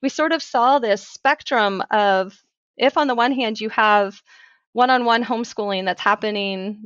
we sort of saw this spectrum of, if on the one hand you have one-on-one homeschooling that's happening,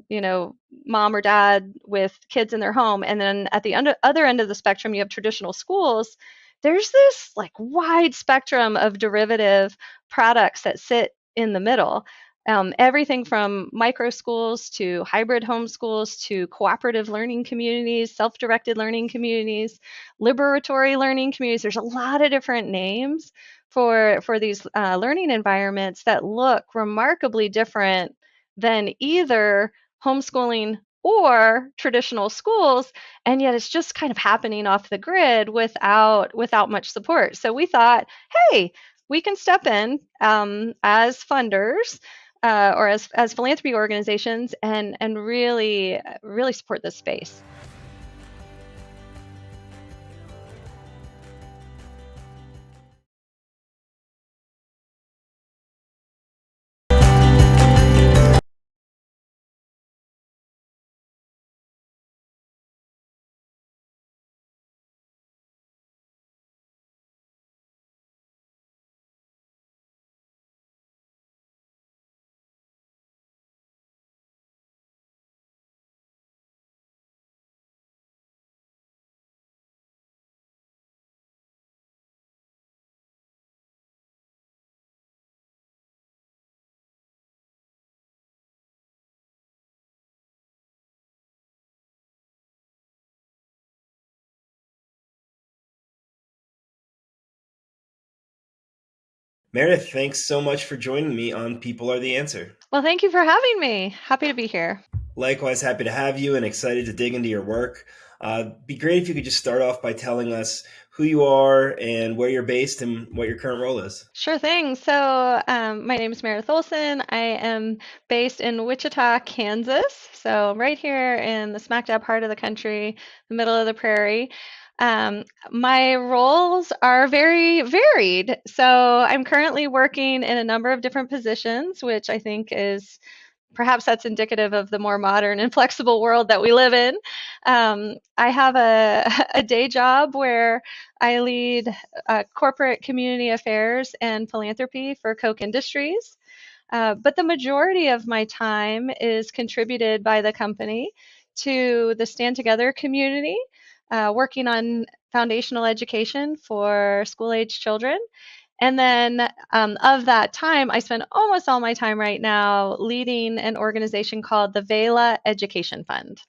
mom or dad with kids in their home, and then at the other end of the spectrum you have traditional schools. There's this like wide spectrum of derivative products that sit in the middle. Everything from micro schools to hybrid homeschools to cooperative learning communities, self-directed learning communities, liberatory learning communities. There's a lot of different names for these learning environments that look remarkably different than either homeschooling or traditional schools, and yet it's just kind of happening off the grid without much support. So we thought, hey, we can step in as funders or as philanthropy organizations and really support this space. Meredith, thanks so much for joining me on People Are the Answer. Well, thank you for having me. Happy to be here. Likewise, happy to have you and excited to dig into your work. Be great if you could just start off by telling us who you are and where you're based and what your current role is. Sure thing. So, my name is Meredith Olson. I am based in Wichita, Kansas. So, right here in the smack dab heart of the country, the middle of the prairie. My roles are very varied. So, I'm currently working in a number of different positions, which I think is perhaps that's indicative of the more modern and flexible world that we live in. I have a day job where I lead corporate community affairs and philanthropy for Koch Industries. But the majority of my time is contributed by the company to the Stand Together community, working on foundational education for school age children. And then of that time, I spend almost all my time right now leading an organization called the VELA Education Fund.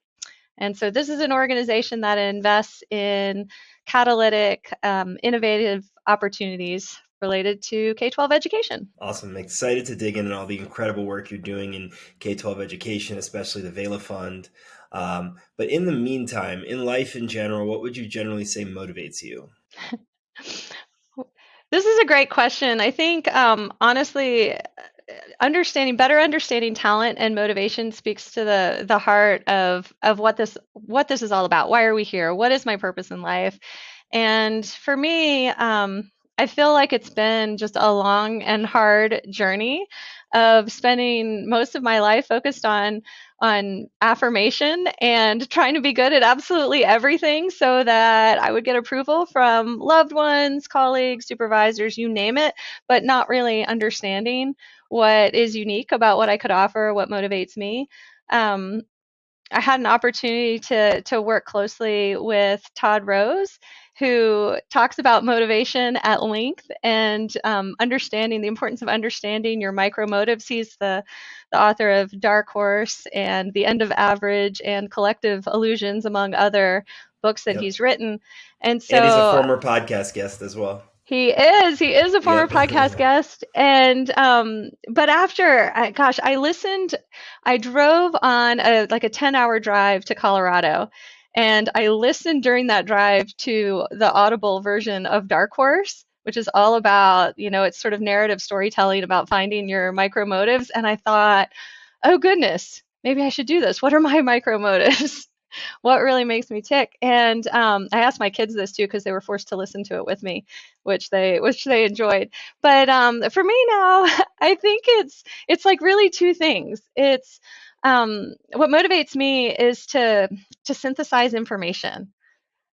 And so this is an organization that invests in catalytic, innovative opportunities related to K-12 education. Awesome. Excited to dig in on all the incredible work you're doing in K-12 education, especially the VELA Fund. But in the meantime, in life in general, what would you generally say motivates you? This is a great question. I think, honestly, better understanding talent and motivation speaks to the heart of what this is all about. Why are we here? What is my purpose in life? And for me, I feel like it's been just a long and hard journey of spending most of my life focused on affirmation and trying to be good at absolutely everything so that I would get approval from loved ones, colleagues, supervisors, you name it, but not really understanding what is unique about what I could offer, what motivates me. Um, I had an opportunity to work closely with Todd Rose, who talks about motivation at length and understanding the importance of understanding your micro motives. He's the author of Dark Horse and The End of Average and Collective Illusions, among other books that Yep. he's written. And And he's a so former podcast guest as well. he is a former Yep. podcast guest. And but after, gosh, I drove on a 10-hour drive to Colorado, and I listened during that drive to the Audible version of Dark Horse, which is all about, it's sort of narrative storytelling about finding your micro motives. And I thought, oh goodness, maybe I should do this. What are my micro motives? What really makes me tick? And I asked my kids this too because they were forced to listen to it with me, which they enjoyed. But for me now, I think it's like really two things. It's what motivates me is to synthesize information.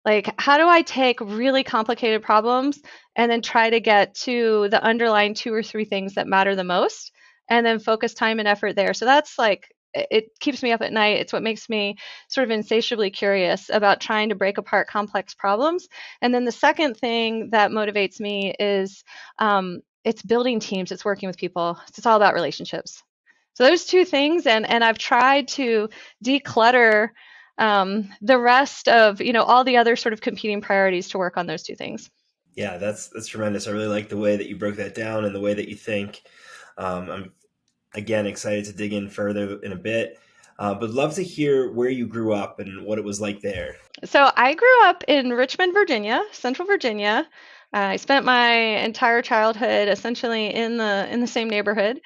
Like, how do I take really complicated problems and then try to get to the underlying two or three things that matter the most and then focus time and effort there? So that's like, it keeps me up at night. It's what makes me sort of insatiably curious about trying to break apart complex problems. And then the second thing that motivates me is it's building teams, it's working with people, it's all about relationships. So those two things, and I've tried to declutter the rest of all the other sort of competing priorities to work on those two things. Yeah, that's tremendous. I really like the way that you broke that down and the way that you think. I'm again excited to dig in further in a bit, but love to hear where you grew up and what it was like there. So I grew up in Richmond, Virginia, Central Virginia. I spent my entire childhood essentially in the same neighborhood,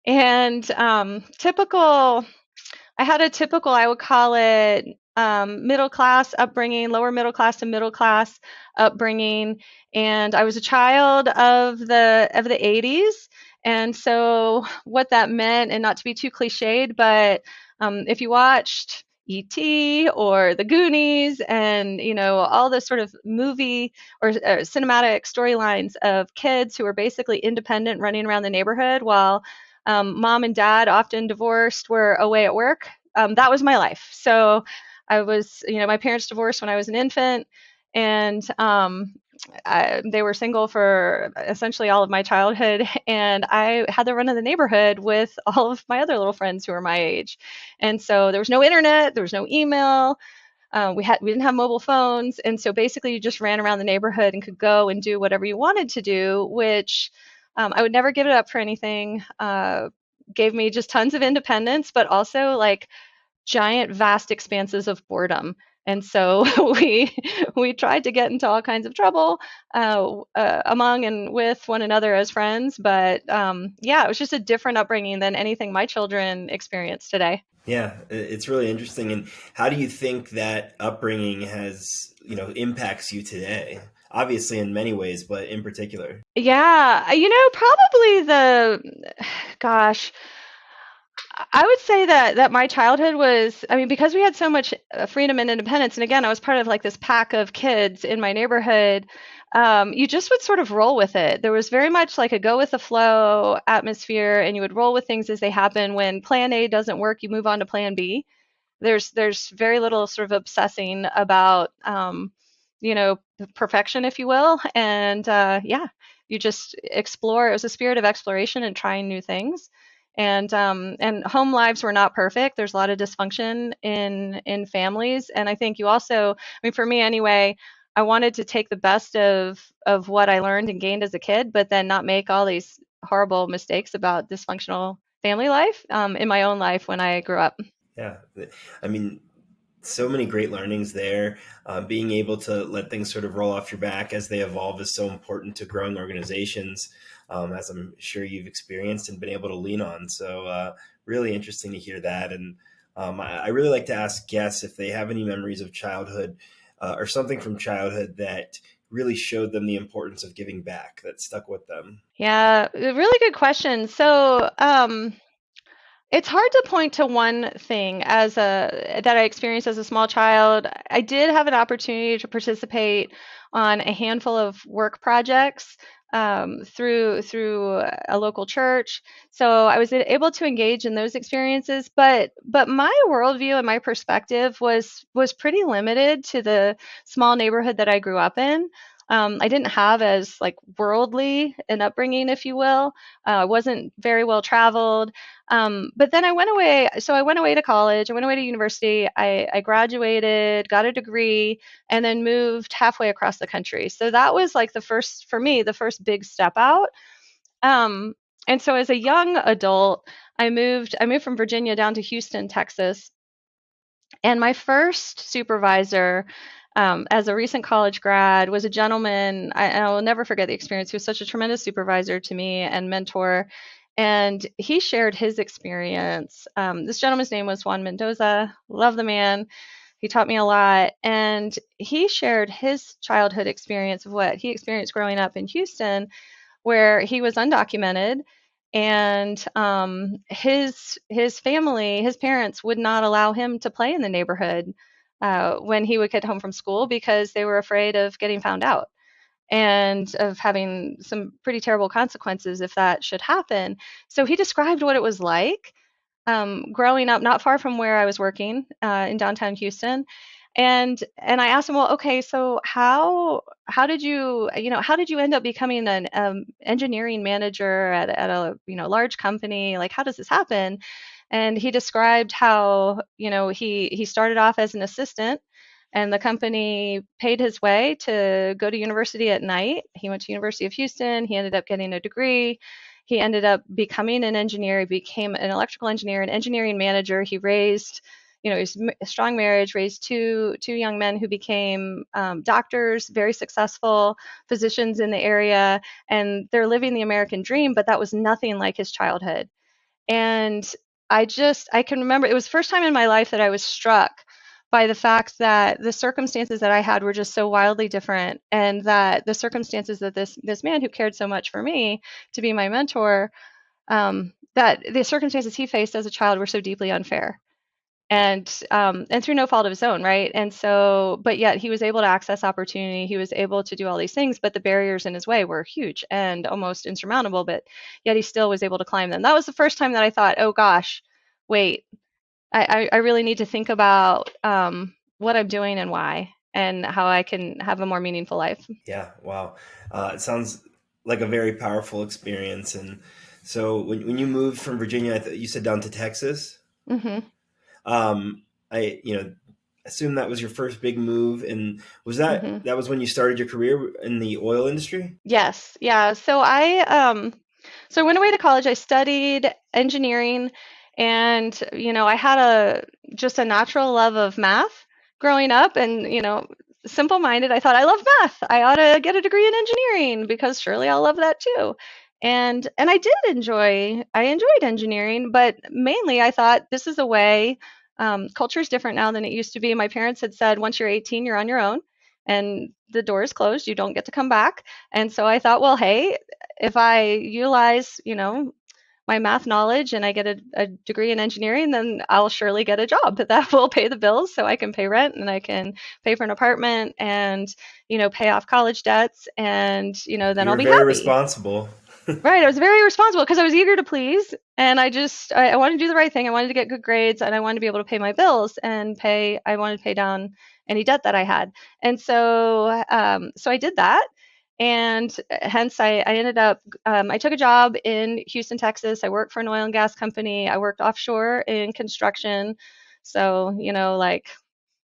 and typical. I had a typical, I would call it, middle class upbringing, lower middle class to middle class upbringing, and I was a child of the 80s, and so what that meant, and not to be too cliched, but if you watched E.T. or The Goonies, and all the sort of movie or cinematic storylines of kids who were basically independent, running around the neighborhood while mom and dad, often divorced, were away at work. That was my life. So I was, my parents divorced when I was an infant, and they were single for essentially all of my childhood. And I had the run of the neighborhood with all of my other little friends who were my age. And so there was no internet, there was no email. We didn't have mobile phones, and so basically you just ran around the neighborhood and could go and do whatever you wanted to do, which I would never give it up for anything. Gave me just tons of independence, but also like giant, vast expanses of boredom. And so we tried to get into all kinds of trouble among and with one another as friends. But yeah, it was just a different upbringing than anything my children experience today. Yeah, it's really interesting. And how do you think that upbringing has, impacts you today? Obviously, in many ways, but in particular. Yeah, probably gosh, I would say that my childhood was, I mean, because we had so much freedom and independence, and again, I was part of like this pack of kids in my neighborhood. You just would sort of roll with it. There was very much like a go with the flow atmosphere, and you would roll with things as they happen. When plan A doesn't work, you move on to plan B. There's very little sort of obsessing about perfection, if you will, and yeah, you just explore. It was a spirit of exploration and trying new things. And home lives were not perfect. There's a lot of dysfunction in families, and I think you also, I mean, for me anyway, I wanted to take the best of what I learned and gained as a kid, but then not make all these horrible mistakes about dysfunctional family life in my own life when I grew up. Yeah, I mean, so many great learnings there. Being able to let things sort of roll off your back as they evolve is so important to growing organizations, as I'm sure you've experienced and been able to lean on. So, really interesting to hear that. And I really like to ask guests if they have any memories of childhood or something from childhood that really showed them the importance of giving back that stuck with them. Yeah, really good question. So, it's hard to point to one thing as a that I experienced as a small child. I did have an opportunity to participate on a handful of work projects through a local church, so I was able to engage in those experiences. But my worldview and my perspective was pretty limited to the small neighborhood that I grew up in. I didn't have as like worldly an upbringing, if you will. I wasn't very well traveled. But then I went away. So I went away to college. I went away to university. I graduated, got a degree, and then moved halfway across the country. So that was like the first, for me, the first big step out. Um, and so as a young adult, I moved from Virginia down to Houston, Texas. And my first supervisor, as a recent college grad, was a gentleman. I will never forget the experience. He was such a tremendous supervisor to me and mentor. And he shared his experience. This gentleman's name was Juan Mendoza. Love the man. He taught me a lot. And he shared his childhood experience of what he experienced growing up in Houston, where he was undocumented, and his family, his parents would not allow him to play in the neighborhood. when he would get home from school because they were afraid of getting found out and of having some pretty terrible consequences if that should happen. So he described what it was like growing up not far from where I was working in downtown Houston. And I asked him, well, okay, so how did how did you end up becoming an engineering manager at a large company? Like, how does this happen? And he described how he started off as an assistant, and the company paid his way to go to university at night. He went to University of Houston. He ended up getting a degree. He ended up becoming an engineer. He became an electrical engineer, an engineering manager. He raised, he's a strong marriage, raised two young men who became doctors, very successful physicians in the area, and they're living the American dream. But that was nothing like his childhood. And I can remember it was the first time in my life that I was struck by the fact that the circumstances that I had were just so wildly different, and that the circumstances that this man who cared so much for me to be my mentor, that the circumstances he faced as a child were so deeply unfair, and through no fault of his own, right? And so, but yet he was able to access opportunity. He was able to do all these things, but the barriers in his way were huge and almost insurmountable. But yet he still was able to climb them. That was the first time that I thought, oh gosh, wait, I really need to think about what I'm doing and why, and how I can have a more meaningful life. Yeah, wow. It sounds like a very powerful experience. And so when you moved from Virginia, you said down to Texas. Hmm. Um, I assume that was your first big move, and Hmm. that was when you started your career in the oil industry? Yes, yeah. So I went away to college. I studied engineering, and I had just a natural love of math growing up, and simple-minded. I thought I love math. I ought to get a degree in engineering because surely I'll love that too. And I enjoyed engineering, but mainly I thought this is a way. Culture is different now than it used to be. My parents had said once you're 18, you're on your own, and the door is closed. You don't get to come back. And so I thought, well, hey, if I utilize, my math knowledge and I get a degree in engineering, then I'll surely get a job that will pay the bills so I can pay rent and I can pay for an apartment and, pay off college debts and, then You I'll were be very happy. responsible. Right. I was very responsible because I was eager to please, and I wanted to do the right thing. I wanted to get good grades, and I wanted to be able to pay my bills and I wanted to pay down any debt that I had. And so I did that. And hence I ended up, I took a job in Houston, Texas. I worked for an oil and gas company. I worked offshore in construction. So, like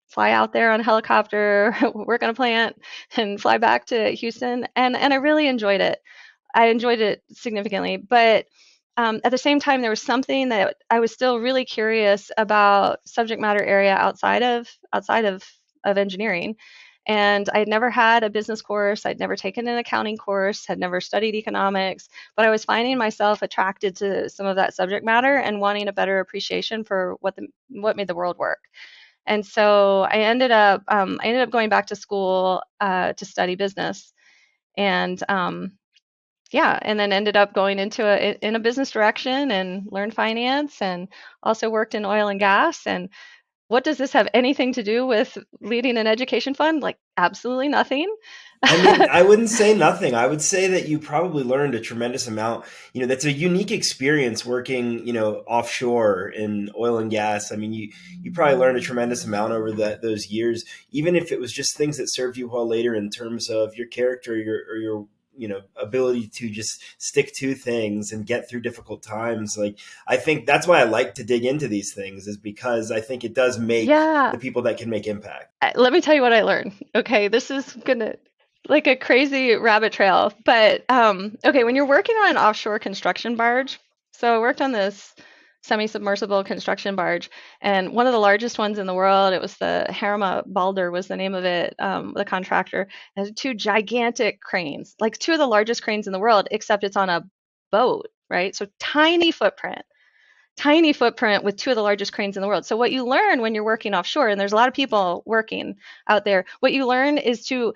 fly out there on a helicopter, work on a plant, and fly back to Houston. And I really enjoyed it. I enjoyed it significantly, but at the same time, there was something that I was still really curious about subject matter area outside of engineering. And I had never had a business course. I'd never taken an accounting course, had never studied economics, but I was finding myself attracted to some of that subject matter and wanting a better appreciation for what made the world work. And so I ended up going back to school to study business, and yeah, and then ended up going in a business direction and learned finance, and also worked in oil and gas. And what does this have anything to do with leading an education fund? Like, absolutely nothing. I mean, I wouldn't say nothing. I would say that you probably learned a tremendous amount. That's a unique experience working, offshore in oil and gas. I mean, you probably learned a tremendous amount over those years, even if it was just things that served you well later in terms of your character, your ability to just stick to things and get through difficult times. Like, I think that's why I like to dig into these things, is because I think it does make Yeah, the people that can make impact. let me tell you what I learned. Okay, this is gonna like a crazy rabbit trail, but okay, when you're working on an offshore construction barge, so I worked on this semi-submersible construction barge, and one of the largest ones in the world. It was the Harima Balder was the name of it, the contractor. It has two gigantic cranes, like two of the largest cranes in the world, except it's on a boat, right? So tiny footprint with two of the largest cranes in the world. So what you learn when you're working offshore, and there's a lot of people working out there, what you learn is to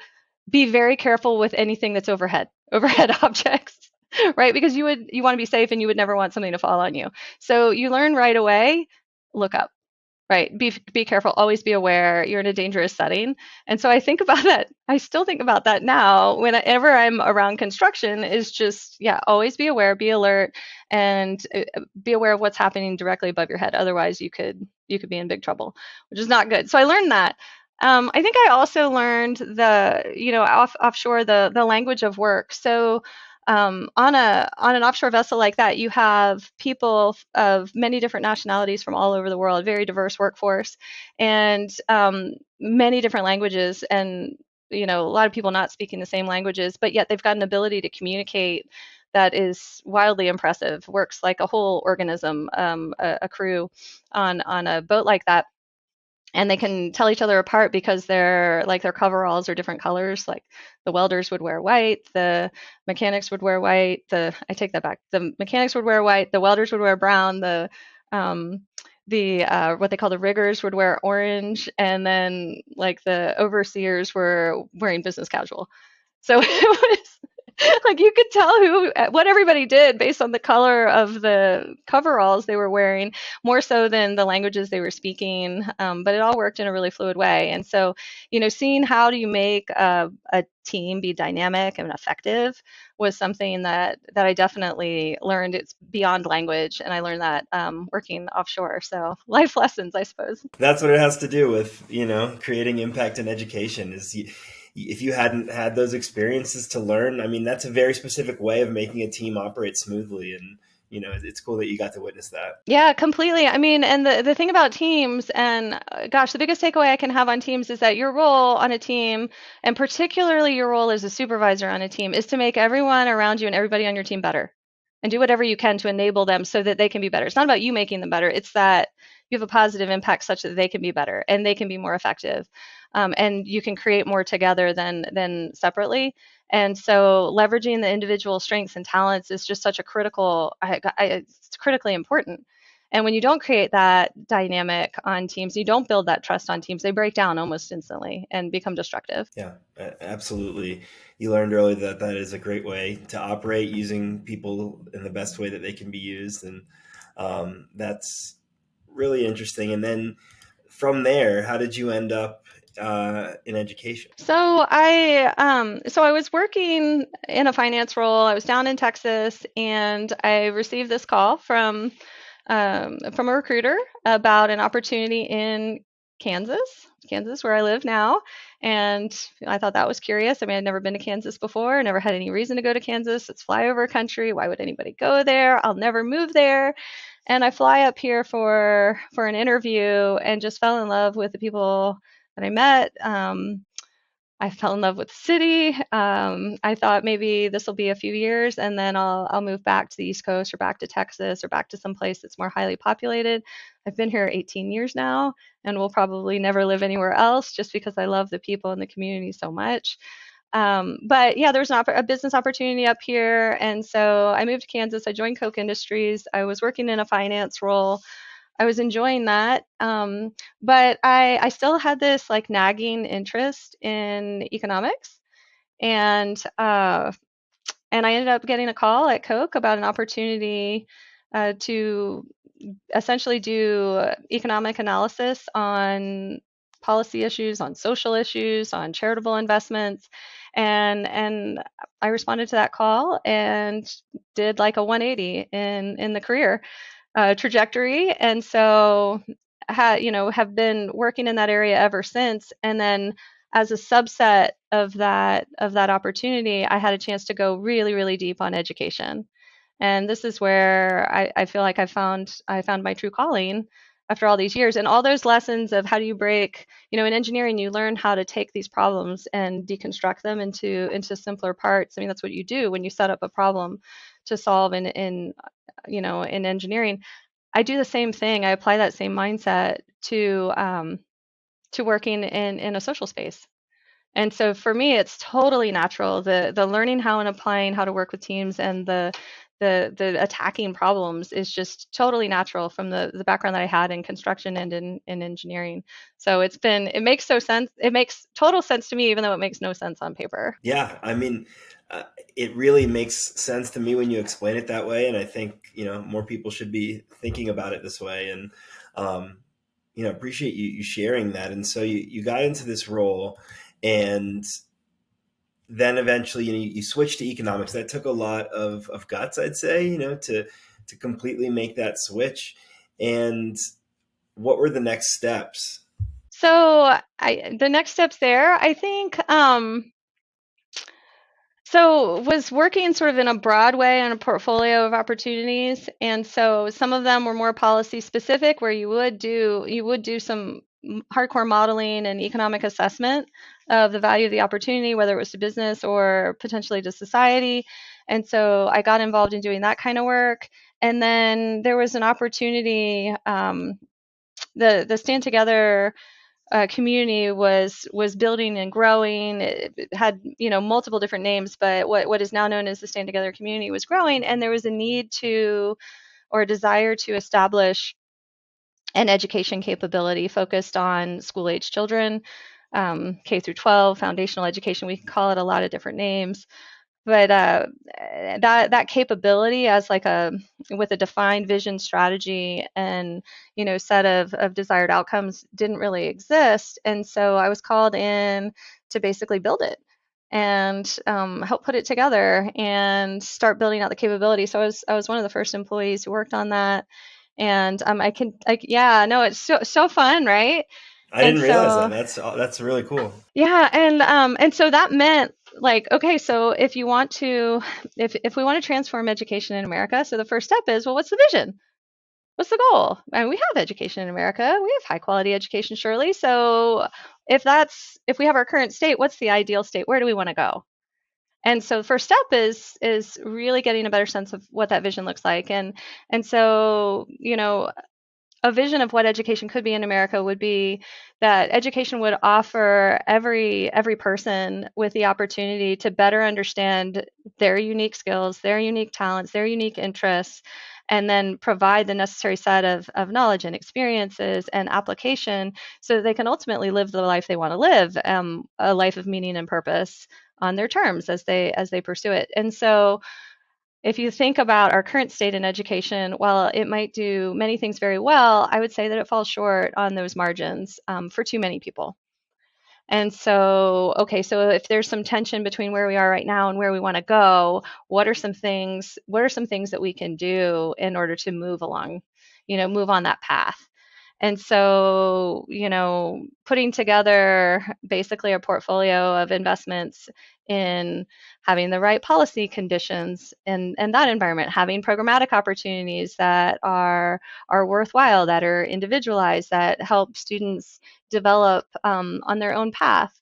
be very careful with anything that's overhead objects, right? Because you want to be safe and you would never want something to fall on you. So you learn right away, look up. Right. Be careful. Always be aware. You're in a dangerous setting. And so I think about that. I still think about that now whenever I'm around construction is just, yeah, always be aware, be alert, and be aware of what's happening directly above your head. Otherwise, you could be in big trouble, which is not good. So I learned that. I think I also learned offshore the language of work. So on an offshore vessel like that, you have people of many different nationalities from all over the world, very diverse workforce, and many different languages, and a lot of people not speaking the same languages, but yet they've got an ability to communicate that is wildly impressive. Works like a whole organism, a crew on a boat like that, and they can tell each other apart because their coveralls are different colors. Like the welders would wear white, the mechanics would wear white. The I take that back. The mechanics would wear white, the welders would wear brown, um, the what they call the riggers would wear orange, and then like the overseers were wearing business casual. So it was like you could tell what everybody did based on the color of the coveralls they were wearing, more so than the languages they were speaking. But it all worked in a really fluid way. And so, seeing how do you make a team be dynamic and effective was something that I definitely learned. It's beyond language, and I learned that working offshore. So life lessons, I suppose. That's what it has to do with, creating impact in education is if you hadn't had those experiences to learn, I mean, that's a very specific way of making a team operate smoothly. And, it's cool that you got to witness that. Yeah, completely. I mean, and the thing about teams, and gosh, the biggest takeaway I can have on teams is that your role on a team, and particularly your role as a supervisor on a team, is to make everyone around you and everybody on your team better and do whatever you can to enable them so that they can be better. It's not about you making them better, it's that you have a positive impact such that they can be better and they can be more effective. And you can create more together than separately. And so leveraging the individual strengths and talents is just such a it's critically important. And when you don't create that dynamic on teams, you don't build that trust on teams, they break down almost instantly and become destructive. Yeah, absolutely. You learned early that that is a great way to operate, using people in the best way that they can be used. And that's really interesting. And then from there, how did you end up in education? So I was working in a finance role. I was down in Texas, and I received this call from a recruiter about an opportunity in Kansas, where I live now. And I thought that was curious. I mean, I'd never been to Kansas before, never had any reason to go to Kansas. It's flyover country. Why would anybody go there? I'll never move there. And I fly up here for an interview and just fell in love with the people that I met. I fell in love with the city. I thought maybe this will be a few years, and then I'll move back to the East Coast or back to Texas or back to some place that's more highly populated. I've been here 18 years now, and will probably never live anywhere else just because I love the people and the community so much. But yeah, there was a business opportunity up here, and so I moved to Kansas. I joined Koch Industries. I was working in a finance role. I was enjoying that. But I still had this like nagging interest in economics. And and I ended up getting a call at Coke about an opportunity to essentially do economic analysis on policy issues, on social issues, on charitable investments. And I responded to that call and did like a 180 in the career trajectory, and so have been working in that area ever since. And then as a subset of that opportunity, I had a chance to go really, really deep on education. And this is where I feel like I found my true calling after all these years. And all those lessons of how do you break, in engineering, you learn how to take these problems and deconstruct them into simpler parts. I mean, that's what you do when you set up a problem to solve in engineering. I do the same thing. I apply that same mindset to working in a social space. And so for me, it's totally natural. The learning how and applying how to work with teams, and the attacking problems is just totally natural from the background that I had in construction and in engineering. So it makes sense. It makes total sense to me, even though it makes no sense on paper. Yeah, I mean, it really makes sense to me when you explain it that way. And I think, more people should be thinking about it this way. And Appreciate you sharing that. And so you got into this role, and then eventually, you switched to economics. That took a lot of guts, I'd say, to completely make that switch. And what were the next steps? So the next steps there, I think, so was working sort of in a broad way on a portfolio of opportunities, and so some of them were more policy specific, where you would do some hardcore modeling and economic assessment of the value of the opportunity, whether it was to business or potentially to society. And so I got involved in doing that kind of work. And then there was an opportunity. The Stand Together community was building and growing. It had multiple different names, but what is now known as the Stand Together community was growing, and there was a need to or a desire to establish an education capability focused on school age children, K through 12, foundational education. We can call it a lot of different names, but that capability as like a with a defined vision, strategy, and set of desired outcomes didn't really exist. And so I was called in to basically build it and help put it together and start building out the capability. So I was one of the first employees who worked on that. And yeah, no, it's so fun, right? I And didn't realize that. so That's really cool. yeah, and so that meant, like, okay, so if we want to transform education in America, so the first step is, well, what's the vision? What's the goal? And we have education in America. We have high quality education, surely. So if we have our current state, what's the ideal state? Where do we want to go? And so the first step is really getting a better sense of what that vision looks like. And so, a vision of what education could be in America would be that education would offer every person with the opportunity to better understand their unique skills, their unique talents, their unique interests, and then provide the necessary set of knowledge and experiences and application so that they can ultimately live the life they want to live, a life of meaning and purpose on their terms as they pursue it. And so if you think about our current state in education, while it might do many things very well, I would say that it falls short on those margins for too many people. And so, okay, so if there's some tension between where we are right now and where we want to go, what are some things? What are some things that we can do in order to move along, move on that path? And so, putting together basically a portfolio of investments in having the right policy conditions and that environment, having programmatic opportunities that are worthwhile, that are individualized, that help students develop on their own path.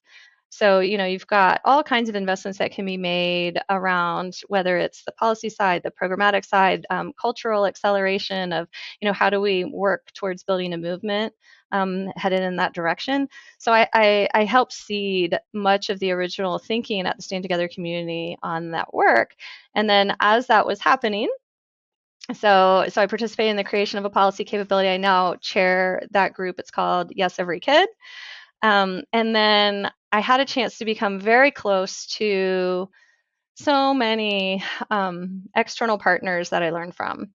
So, you've got all kinds of investments that can be made around whether it's the policy side, the programmatic side, cultural acceleration of, how do we work towards building a movement headed in that direction. So I helped seed much of the original thinking at the Stand Together community on that work. And then as that was happening, so I participated in the creation of a policy capability. I now chair that group. It's called Yes Every Kid. And then I had a chance to become very close to so many external partners that I learned from.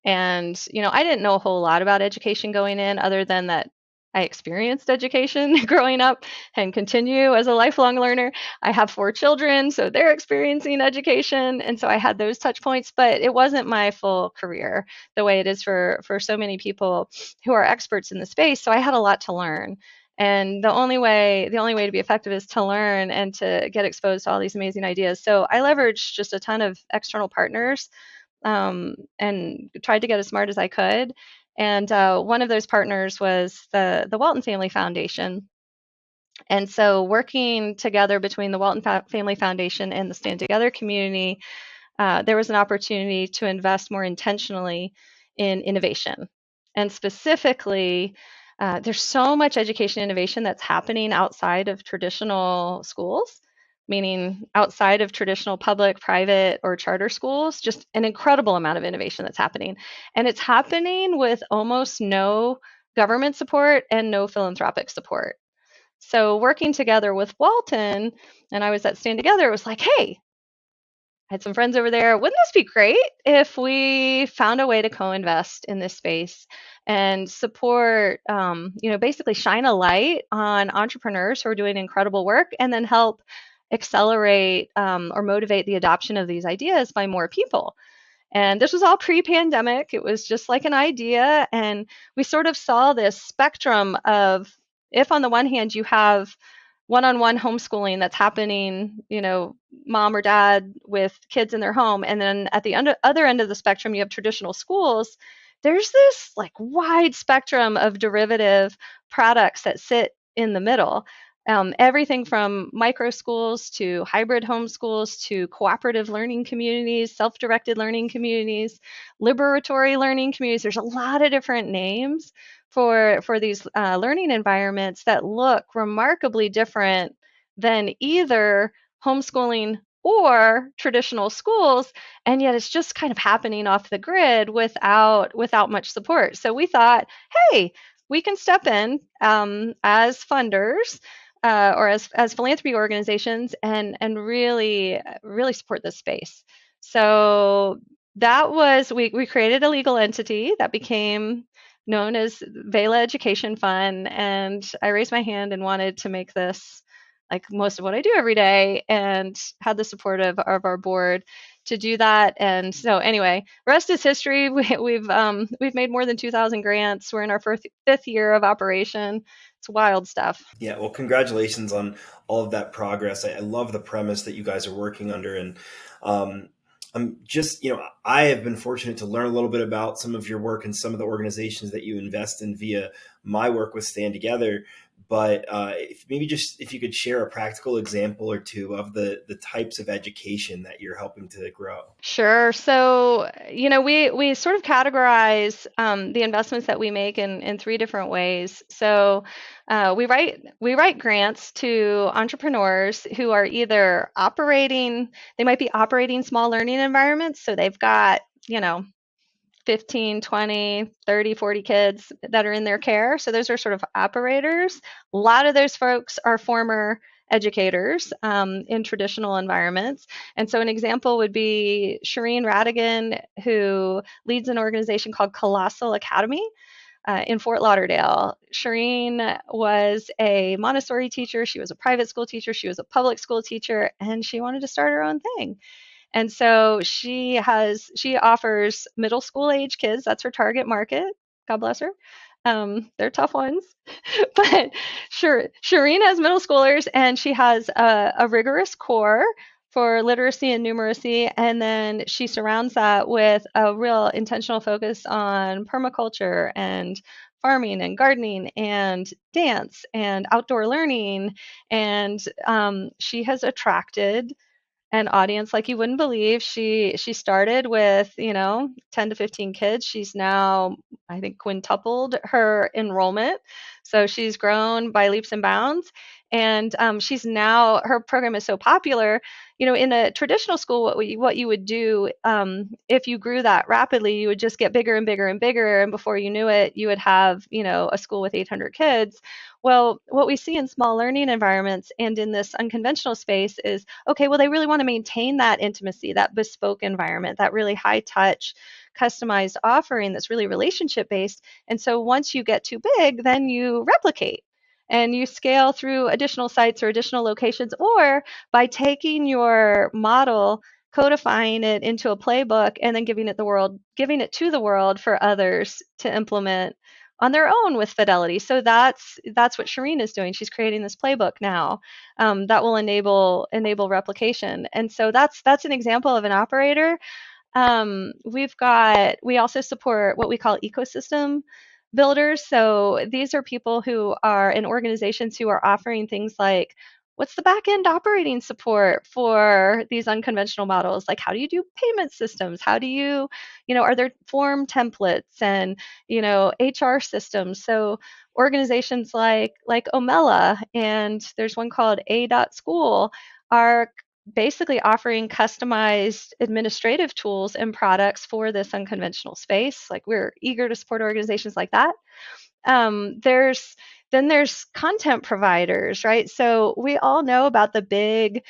And, I didn't know a whole lot about education going in, other than that I experienced education growing up and continue as a lifelong learner. I have 4 children, so they're experiencing education. And so I had those touch points, but it wasn't my full career the way it is for so many people who are experts in the space. So I had a lot to learn. And the only way to be effective is to learn and to get exposed to all these amazing ideas. So I leveraged just a ton of external partners and tried to get as smart as I could. And one of those partners was the Walton Family Foundation. And so, working together between the Walton Family Foundation and the Stand Together community, there was an opportunity to invest more intentionally in innovation. And specifically, there's so much education innovation that's happening outside of traditional schools, meaning outside of traditional public, private, or charter schools, just an incredible amount of innovation that's happening. And it's happening with almost no government support and no philanthropic support. So working together with Walton, and I was at Stand Together, it was like, hey, had some friends over there. Wouldn't this be great if we found a way to co-invest in this space and support, basically shine a light on entrepreneurs who are doing incredible work and then help accelerate or motivate the adoption of these ideas by more people. And this was all pre pandemic. It was just like an idea. And we sort of saw this spectrum of if, on the one hand, you have one on one homeschooling that's happening, mom or dad with kids in their home. And then at the other end of the spectrum, you have traditional schools. There's this like wide spectrum of derivative products that sit in the middle. Everything from micro schools to hybrid homeschools to cooperative learning communities, self-directed learning communities, liberatory learning communities. There's a lot of different names for these learning environments that look remarkably different than either homeschooling or traditional schools, and yet it's just kind of happening off the grid without much support. So we thought, hey, we can step in as funders or as philanthropy organizations and really support this space. So that was we created a legal entity that became known as VELA Education Fund, and I raised my hand and wanted to make this like most of what I do every day, and had the support of our board to do that. And so anyway, rest is history. We've made more than 2,000 grants. We're in our fifth year of operation. It's wild stuff. Yeah, well, congratulations on all of that progress. I love the premise that you guys are working under. And I'm just, I have been fortunate to learn a little bit about some of your work and some of the organizations that you invest in via my work with Stand Together. But if you could share a practical example or two of the types of education that you're helping to grow. Sure. So, we sort of categorize the investments that we make in three different ways. So, we write grants to entrepreneurs who are either they might be operating small learning environments. So they've got, 15, 20, 30, 40 kids that are in their care. So those are sort of operators. A lot of those folks are former educators in traditional environments. And so an example would be Shireen Radigan, who leads an organization called Colossal Academy in Fort Lauderdale. Shireen was a Montessori teacher. She was a private school teacher. She was a public school teacher, and she wanted to start her own thing. And so she offers middle school age kids. That's her target market. God bless her. They're tough ones, but sure, Shireen has middle schoolers, and she has a rigorous core for literacy and numeracy, and then she surrounds that with a real intentional focus on permaculture and farming and gardening and dance and outdoor learning, and she has attracted an audience like you wouldn't believe. She started with 10 to 15 kids. She's now, I think, quintupled her enrollment, so she's grown by leaps and bounds. And she's now, her program is so popular. In a traditional school, what you would do if you grew that rapidly, you would just get bigger and bigger and bigger, and before you knew it, you would have a school with 800 kids. Well, what we see in small learning environments and in this unconventional space is, okay, well, they really want to maintain that intimacy, that bespoke environment, that really high touch, customized offering that's really relationship based. And so once you get too big, then you replicate and you scale through additional sites or additional locations, or by taking your model, codifying it into a playbook, and then giving it to the world for others to implement on their own with fidelity. So that's what Shireen is doing. She's creating this playbook now that will enable replication. And so that's an example of an operator. We also support what we call ecosystem builders. So these are people who are in organizations who are offering things like, what's the back end operating support for these unconventional models? Like, how do you do payment systems? How do are there form templates and, HR systems? So organizations like Omela, and there's one called A.School, are basically offering customized administrative tools and products for this unconventional space. Like, we're eager to support organizations like that. There's then there's content providers, right? So we all know about the big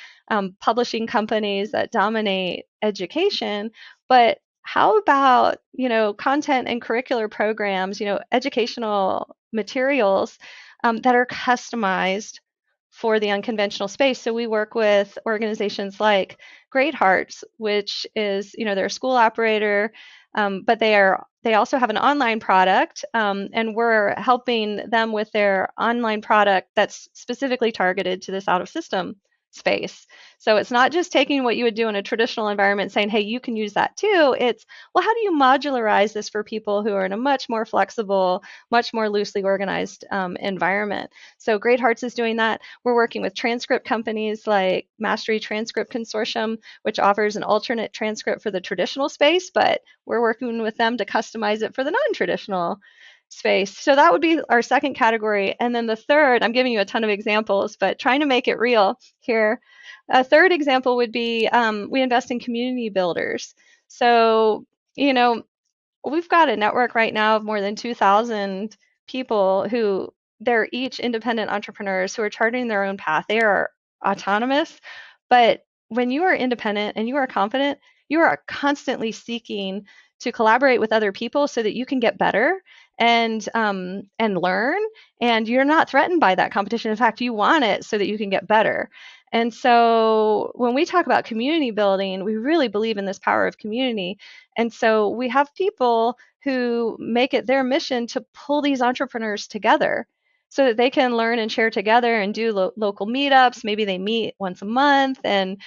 publishing companies that dominate education, but how about, content and curricular programs, educational materials that are customized for the unconventional space? So we work with organizations like Great Hearts, which is, they're a school operator, but they also have an online product, and we're helping them with their online product that's specifically targeted to this out of system space. So it's not just taking what you would do in a traditional environment saying, hey, you can use that too. It's, well, how do you modularize this for people who are in a much more flexible, much more loosely organized environment? So Great Hearts is doing that. We're working with transcript companies like Mastery Transcript Consortium, which offers an alternate transcript for the traditional space, but we're working with them to customize it for the non-traditional space. So that would be our second category. And then the third, I'm giving you a ton of examples, but trying to make it real here. A third example would be we invest in community builders. So, we've got a network right now of more than 2,000 people who they're each independent entrepreneurs who are charting their own path. They are autonomous, but when you are independent and you are confident, you are constantly seeking to collaborate with other people so that you can get better and learn, and you're not threatened by that competition. In fact, you want it so that you can get better. And so when we talk about community building, we really believe in this power of community. And so we have people who make it their mission to pull these entrepreneurs together so that they can learn and share together and do local meetups. Maybe they meet once a month and,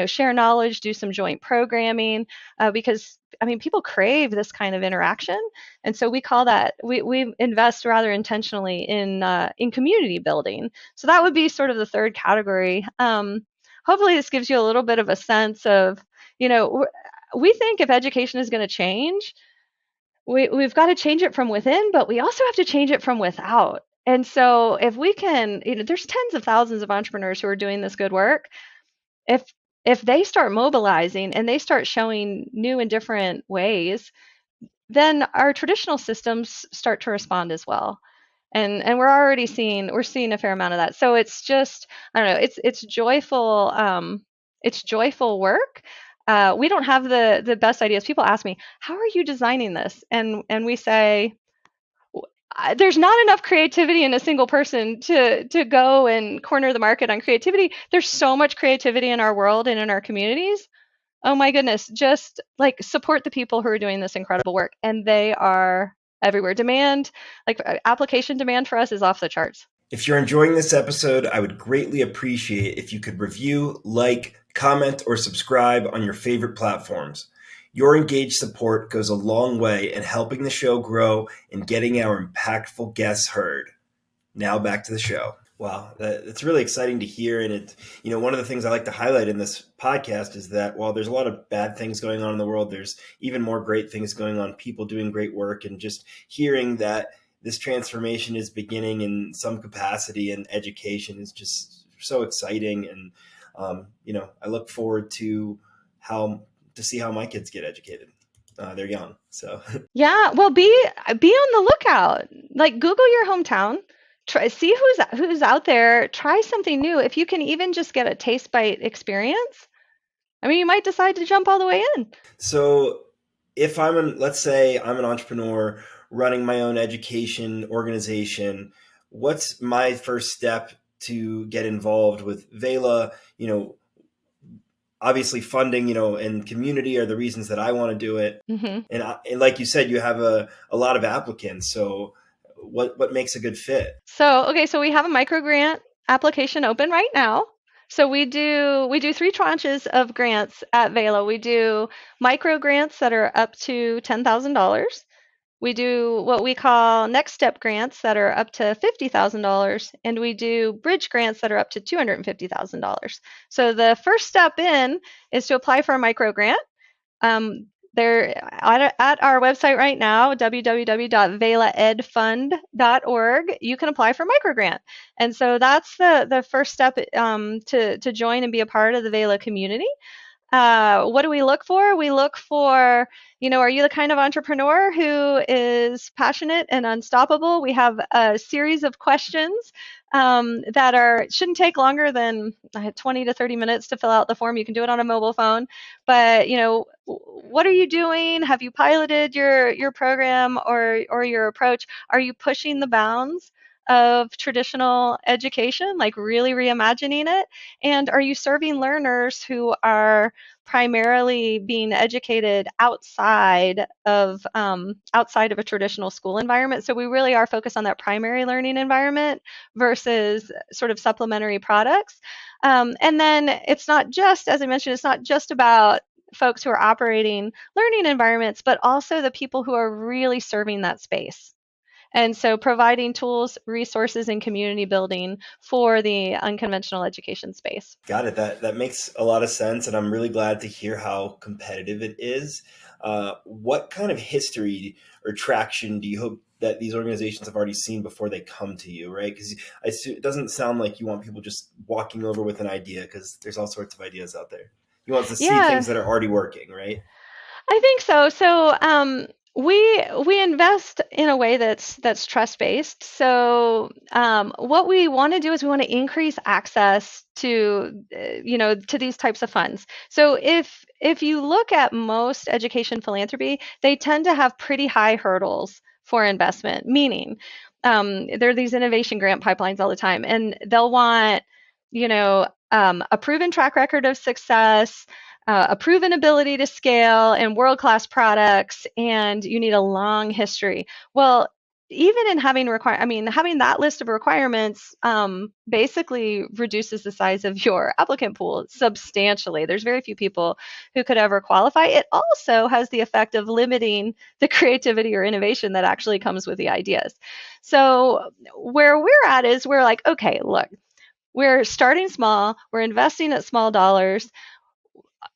share knowledge, do some joint programming, because I mean, people crave this kind of interaction. And so we call that, we invest rather intentionally in community building. So that would be sort of the third category. Hopefully this gives you a little bit of a sense of, we think if education is going to change, we've got to change it from within, but we also have to change it from without. And so if we can, there's tens of thousands of entrepreneurs who are doing this good work. If if they start mobilizing and they start showing new and different ways, then our traditional systems start to respond as well. And we're seeing a fair amount of that. So it's just, I don't know, it's joyful work. We don't have the best ideas. People ask me, how are you designing this? And we say, there's not enough creativity in a single person to go and corner the market on creativity. There's so much creativity in our world and in our communities. Oh my goodness, just like support the people who are doing this incredible work, and they are everywhere. Demand, like application demand for us is off the charts. If you're enjoying this episode, I would greatly appreciate if you could review, like, comment, or subscribe on your favorite platforms. Your engaged support goes a long way in helping the show grow and getting our impactful guests heard. Now back to the show. Wow, it's really exciting to hear. And one of the things I like to highlight in this podcast is that while there's a lot of bad things going on in the world, there's even more great things going on, people doing great work, and just hearing that this transformation is beginning in some capacity in education is just so exciting. And, I look forward to see how my kids get educated. They're young, so. Yeah, well, be on the lookout. Like Google your hometown, see who's out there, try something new. If you can even just get a taste bite experience, I mean, you might decide to jump all the way in. So if let's say I'm an entrepreneur running my own education organization, what's my first step to get involved with VELA? Obviously funding, and community are the reasons that I want to do it. Mm-hmm. And like you said, you have a lot of applicants. So what makes a good fit? So we have a micro grant application open right now. So we do 3 tranches of grants at VELA. We do micro grants that are up to $10,000. We do what we call next step grants that are up to $50,000, and we do bridge grants that are up to $250,000. So the first step in is to apply for a micro grant. They're at our website right now, www.velaedfund.org. You can apply for a microgrant. And so that's the first step to join and be a part of the VELA community. What do we look for? We look for, are you the kind of entrepreneur who is passionate and unstoppable? We have a series of questions that shouldn't take longer than 20 to 30 minutes to fill out the form. You can do it on a mobile phone, but what are you doing? Have you piloted your program or your approach? Are you pushing the bounds of traditional education, like really reimagining it? And are you serving learners who are primarily being educated outside of a traditional school environment? So we really are focused on that primary learning environment versus sort of supplementary products. And then it's not just, as I mentioned, it's not just about folks who are operating learning environments, but also the people who are really serving that space. And so providing tools, resources, and community building for the unconventional education space. Got it. That makes a lot of sense, and I'm really glad to hear how competitive it is. What kind of history or traction do you hope that these organizations have already seen before they come to you, right? Because it doesn't sound like you want people just walking over with an idea, because there's all sorts of ideas out there. You want to see things Yeah, that are already working, right? I think so. We invest in a way that's trust based. So what we want to do is we want to increase access to these types of funds. So if you look at most education philanthropy, they tend to have pretty high hurdles for investment. Meaning, there are these innovation grant pipelines all the time, and they'll want a proven track record of success, a proven ability to scale and world-class products, and you need a long history. Well, even in having that list of requirements basically reduces the size of your applicant pool substantially. There's very few people who could ever qualify. It also has the effect of limiting the creativity or innovation that actually comes with the ideas. So where we're at is we're like, okay, look, we're starting small, we're investing at small dollars,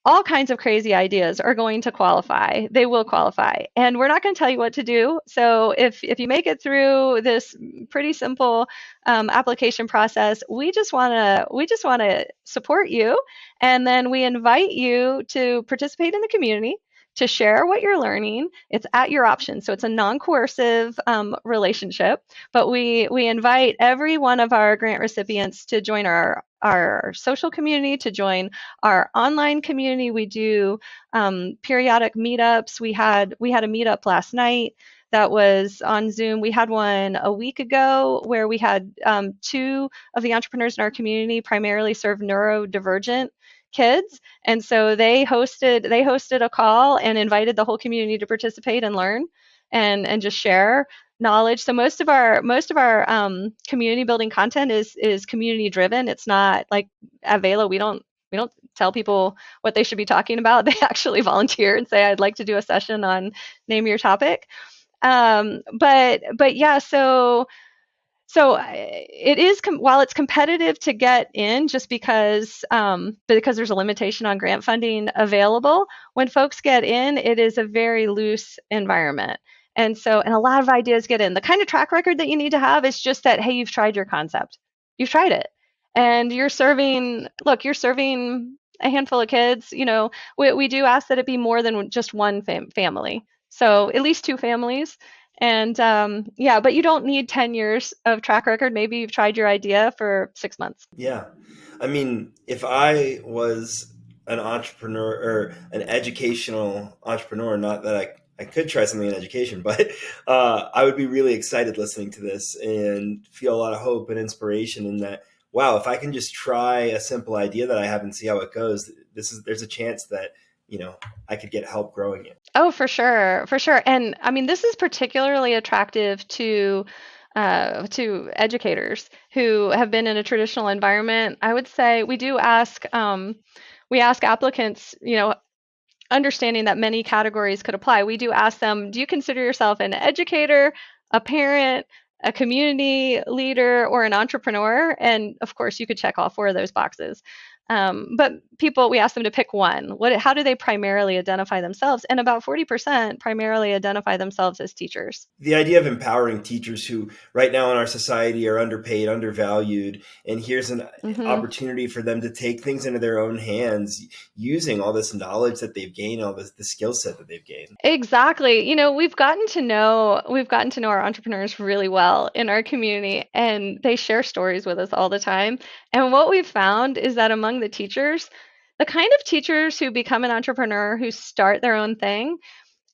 all kinds of crazy ideas are going to qualify. They will qualify. And we're not going to tell you what to do. So if you make it through this pretty simple application process, we just want to support you. And then we invite you to participate in the community, to share what you're learning. It's at your option. So it's a non-coercive relationship, but we invite every one of our grant recipients to join our social community, to join our online community. We do periodic meetups. We had a meetup last night that was on Zoom. We had one a week ago where we had two of the entrepreneurs in our community primarily serve neurodivergent kids, and so they hosted a call and invited the whole community to participate and learn and just share knowledge. So most of our community building content is community driven. It's not like at VELA we don't tell people what they should be talking about. They actually volunteer and say, I'd like to do a session on name your topic. But yeah, so it is while it's competitive to get in, just because there's a limitation on grant funding available. When folks get in, it is a very loose environment. And a lot of ideas get in. The kind of track record that you need to have is just that, hey, you've tried your concept. You've tried it. And you're serving a handful of kids. We do ask that it be more than just one family. So at least two families. And yeah, but you don't need 10 years of track record. Maybe you've tried your idea for 6 months. Yeah. I mean, if I was an entrepreneur or an educational entrepreneur, not that I could try something in education, but I would be really excited listening to this and feel a lot of hope and inspiration in that, wow, if I can just try a simple idea that I have and see how it goes, there's a chance that, I could get help growing it. Oh, for sure, for sure. And I mean, this is particularly attractive to educators who have been in a traditional environment. I would say we ask applicants, understanding that many categories could apply. We do ask them, do you consider yourself an educator, a parent, a community leader, or an entrepreneur? And of course, you could check all four of those boxes. But people, we ask them to pick one. How do they primarily identify themselves? And about 40% primarily identify themselves as teachers. The idea of empowering teachers who right now in our society are underpaid, undervalued, and here's an Hmm. opportunity for them to take things into their own hands using all this knowledge that they've gained, all this the skill set that they've gained. Exactly. We've gotten to know our entrepreneurs really well in our community, and they share stories with us all the time. And what we've found is that among the teachers, the kind of teachers who become an entrepreneur, who start their own thing,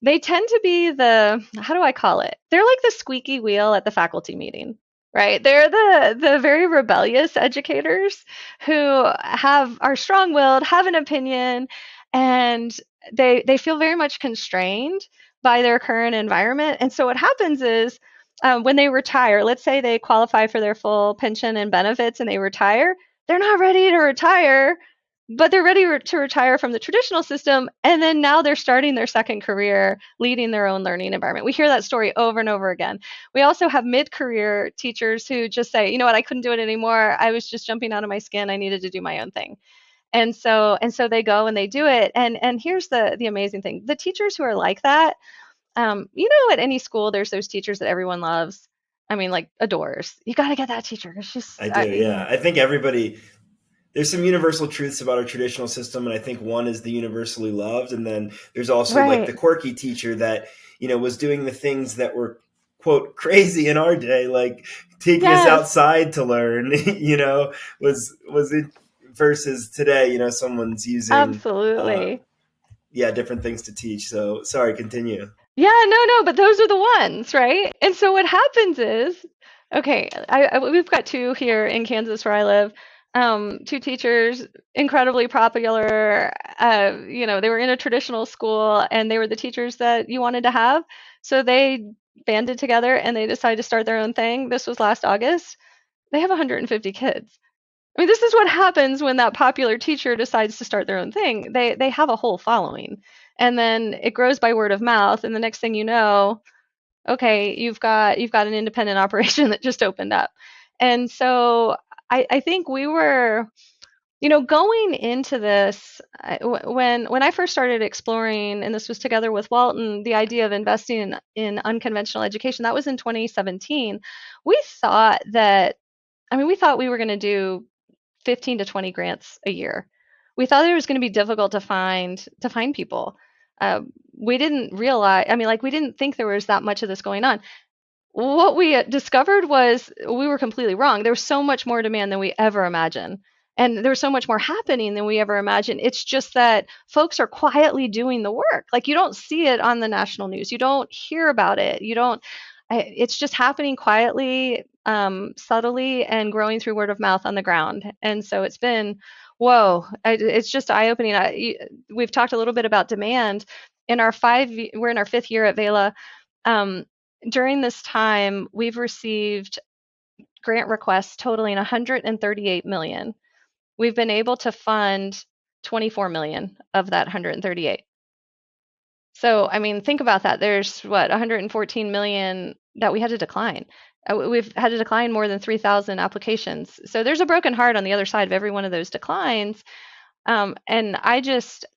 they tend to be how do I call it? They're like the squeaky wheel at the faculty meeting, right? They're the very rebellious educators who are strong-willed, have an opinion, and they feel very much constrained by their current environment. And so what happens is when they retire, let's say they qualify for their full pension and benefits and they retire, they're not ready to retire, but they're ready to retire from the traditional system, and then now they're starting their second career leading their own learning environment. We hear that story over and over again. We also have mid-career teachers who just say, you know what, I couldn't do it anymore, I was just jumping out of my skin, I needed to do my own thing. And so they go and they do it. And here's the amazing thing: the teachers who are like that, at any school there's those teachers that everyone loves. I mean, like, adores. You got to get that teacher. It's just I do, yeah. I think everybody there's some universal truths about our traditional system, and I think one is the universally loved, and then there's also like the right. quirky teacher that was doing the things that were quote crazy in our day, like taking us Yes, outside to learn. Was it versus today? Someone's using uh, absolutely. different things to teach. So sorry, continue. Yeah, no, but those are the ones, right? And so what happens is, okay, we've got two here in Kansas where I live, two teachers, incredibly popular. They were in a traditional school and they were the teachers that you wanted to have. So they banded together and they decided to start their own thing. This was last August. They have 150 kids. I mean, this is what happens when that popular teacher decides to start their own thing. They have a whole following, and then it grows by word of mouth. And the next thing you know, okay, you've got an independent operation that just opened up. And so I think we were, going into this, when I first started exploring, and this was together with Walton, the idea of investing in unconventional education. That was in 2017. We thought that, I mean, we thought we were going to do 15 to 20 grants a year. We thought it was going to be difficult to find people. Uh, we didn't realize, I mean, like, we didn't think there was that much of this going on. What we discovered was we were completely wrong. There was so much more demand than we ever imagined. And there was so much more happening than we ever imagined. It's just that folks are quietly doing the work. Like, you don't see it on the national news. You don't hear about it. You don't, it's just happening quietly, subtly, and growing through word of mouth on the ground. And so it's been, whoa, it's just eye opening. We've talked a little bit about demand. We're in our fifth year at VELA. Um, During this time, we've received grant requests totaling 138 million. We've been able to fund 24 million of that 138. So, I mean, think about that. There's what, 114 million that we had to decline. We've had to decline more than 3,000 applications. So there's a broken heart on the other side of every one of those declines. And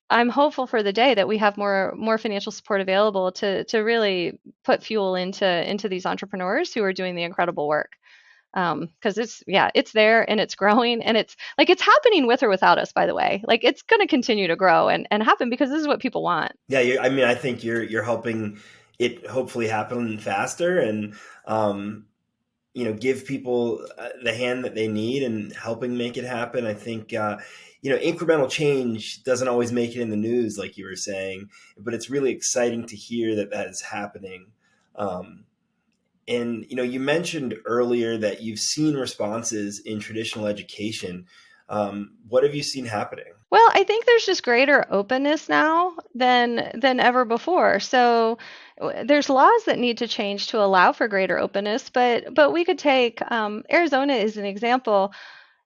I'm hopeful for the day that we have more financial support available to really put fuel into these entrepreneurs who are doing the incredible work. Because it's there and it's growing, and it's happening with or without us, by the way. Like, it's going to continue to grow and happen because this is what people want. Yeah, I mean, I think you're helping it hopefully happen faster, and give people the hand that they need and helping make it happen. I think incremental change doesn't always make it in the news, like you were saying, but it's really exciting to hear that that is happening. Um, and you mentioned earlier that you've seen responses in traditional education. What have you seen happening? Well, I think there's just greater openness now than ever before. So there's laws that need to change to allow for greater openness, but we could take Arizona as an example.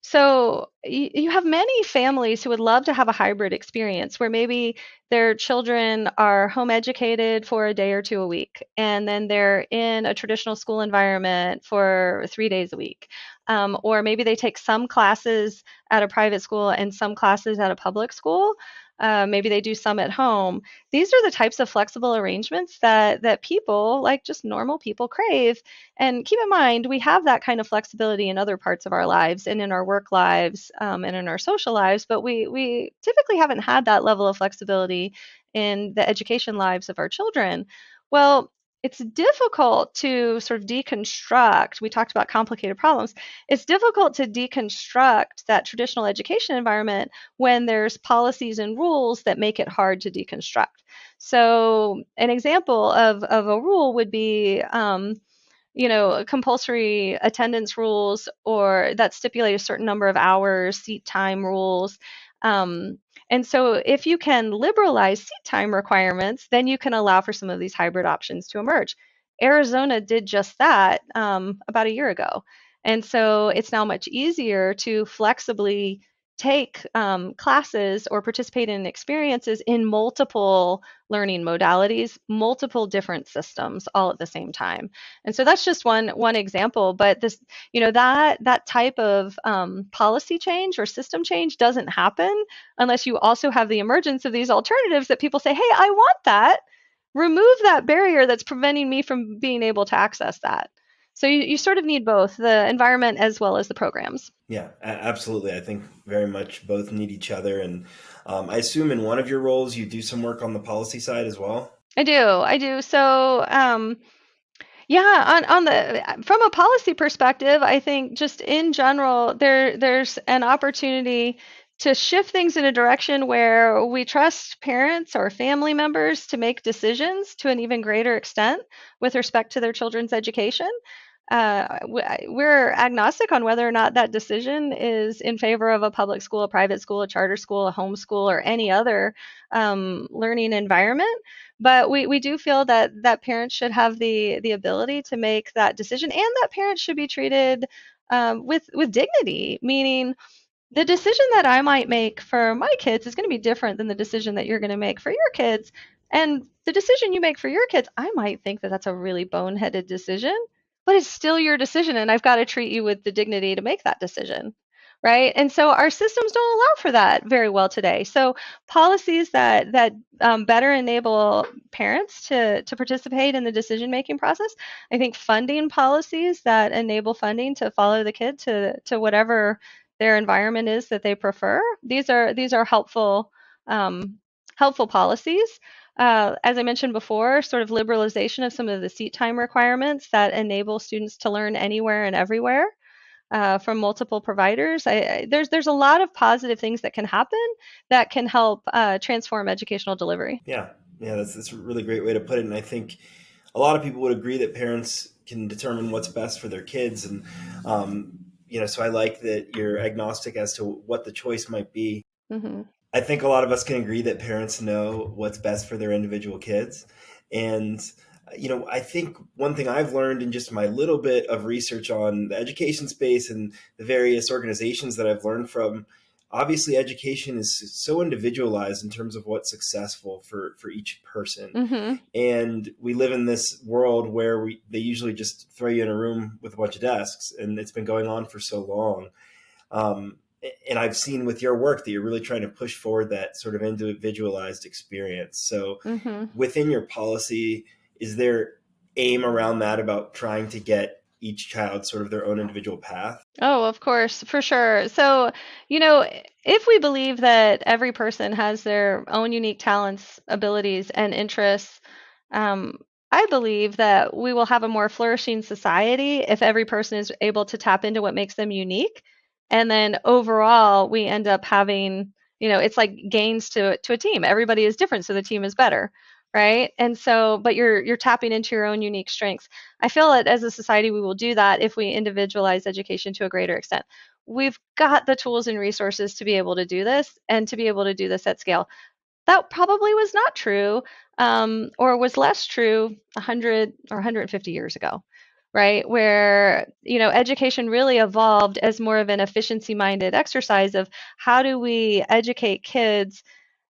So you have many families who would love to have a hybrid experience where maybe their children are home educated for a day or two a week, and then they're in a traditional school environment for 3 days a week. Or maybe they take some classes at a private school and some classes at a public school. Maybe they do some at home. These are the types of flexible arrangements that people, like just normal people, crave. And keep in mind, we have that kind of flexibility in other parts of our lives and in our work lives, and in our social lives, but we typically haven't had that level of flexibility in the education lives of our children. Well, it's difficult to sort of deconstruct. We talked about complicated problems. It's difficult to deconstruct that traditional education environment when there's policies and rules that make it hard to deconstruct. So, an example of a rule would be, compulsory attendance rules or that stipulate a certain number of hours, seat time rules. Um, and so if you can liberalize seat time requirements, then you can allow for some of these hybrid options to emerge. Arizona did just that about a year ago. And so it's now much easier to flexibly take classes or participate in experiences in multiple learning modalities, multiple different systems all at the same time. And so that's just one example. But this, that type of policy change or system change doesn't happen unless you also have the emergence of these alternatives that people say, "Hey, I want that. Remove that barrier that's preventing me from being able to access that." So you sort of need both the environment as well as the programs. Yeah, absolutely. I think very much both need each other. And I assume in one of your roles, you do some work on the policy side as well. I do. So yeah, on the from a policy perspective, I think just in general, there's an opportunity to shift things in a direction where we trust parents or family members to make decisions to an even greater extent with respect to their children's education. We're agnostic on whether or not that decision is in favor of a public school, a private school, a charter school, a homeschool, or any other learning environment. But we do feel that parents should have the ability to make that decision, and that parents should be treated with dignity, meaning the decision that I might make for my kids is going to be different than the decision that you're going to make for your kids. And the decision you make for your kids, I might think that that's a really boneheaded decision, but it's still your decision. And I've got to treat you with the dignity to make that decision. Right. And so our systems don't allow for that very well today. So policies that better enable parents to participate in the decision making process. I think funding policies that enable funding to follow the kid to whatever their environment is that they prefer. These are helpful policies. As I mentioned before, sort of liberalization of some of the seat time requirements that enable students to learn anywhere and everywhere from multiple providers. There's a lot of positive things that can happen that can help transform educational delivery. Yeah, yeah, that's a really great way to put it. And I think a lot of people would agree that parents can determine what's best for their kids. And, so I like that you're agnostic as to what the choice might be. Mm-hmm. I think a lot of us can agree that parents know what's best for their individual kids. And, I think one thing I've learned in just my little bit of research on the education space and the various organizations that I've learned from, obviously education is so individualized in terms of what's successful for each person. Mm-hmm. And we live in this world where they usually just throw you in a room with a bunch of desks, and it's been going on for so long. Um, and I've seen with your work that you're really trying to push forward that sort of individualized experience. So Mm-hmm. within your policy, is there aim around that about trying to get each child sort of their own individual path? Oh, of course, for sure. So, you know, if we believe that every person has their own unique talents, abilities, and interests, um, I believe that we will have a more flourishing society if every person is able to tap into what makes them unique. And then overall, we end up having, it's like gains to a team. Everybody is different, so the team is better, right? And so, but you're tapping into your own unique strengths. I feel that as a society, we will do that if we individualize education to a greater extent. We've got the tools and resources to be able to do this and to be able to do this at scale. That probably was not true or was less true 100 or 150 years ago, right? Where, education really evolved as more of an efficiency-minded exercise of how do we educate kids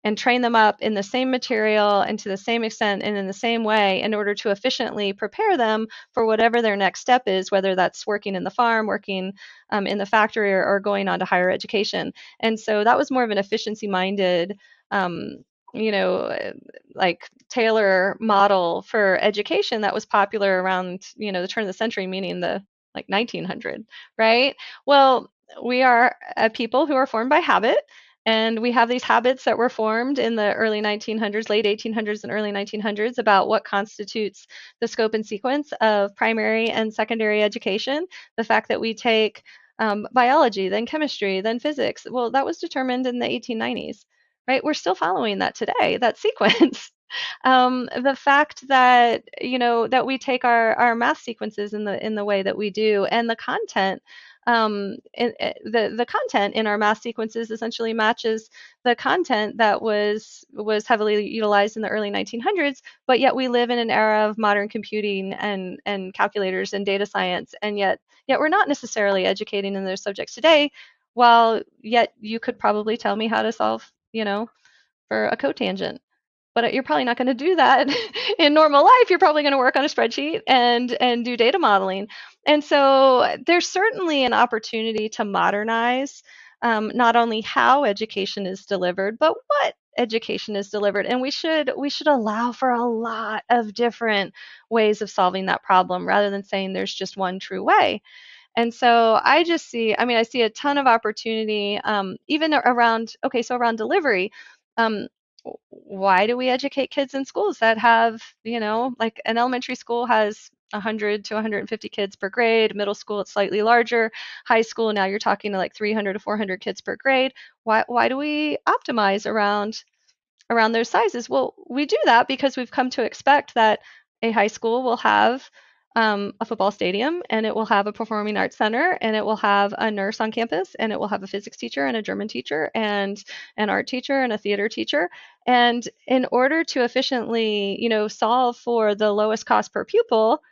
and train them up in the same material and to the same extent and in the same way in order to efficiently prepare them for whatever their next step is, whether that's working in the farm, working in the factory, or going on to higher education. And so that was more of an efficiency minded, um, you know, like Taylor model for education that was popular around, the turn of the century, meaning the like 1900, right? Well, we are a people who are formed by habit, and we have these habits that were formed in the early 1900s, late 1800s, and early 1900s about what constitutes the scope and sequence of primary and secondary education. The fact that we take biology, then chemistry, then physics, well, that was determined in the 1890s, right? We're still following that today, that sequence. The fact that that we take our math sequences in the way that we do, and the content the content in our math sequences essentially matches the content that was heavily utilized in the early 1900s, but yet we live in an era of modern computing and calculators and data science, and yet we're not necessarily educating in those subjects today, while yet you could probably tell me how to solve, for a cotangent, but you're probably not going to do that in normal life. You're probably going to work on a spreadsheet and do data modeling. And so there's certainly an opportunity to modernize not only how education is delivered, but what education is delivered. And we should allow for a lot of different ways of solving that problem rather than saying there's just one true way. And so I see a ton of opportunity, even around, okay, so around delivery. Um, why do we educate kids in schools that have, like an elementary school has 100 to 150 kids per grade, middle school it's slightly larger, high school now you're talking to like 300 to 400 kids per grade. Why do we optimize around those sizes? Well, we do that because we've come to expect that a high school will have a football stadium, and it will have a performing arts center, and it will have a nurse on campus, and it will have a physics teacher and a German teacher and an art teacher and a theater teacher. And in order to efficiently, solve for the lowest cost per pupil,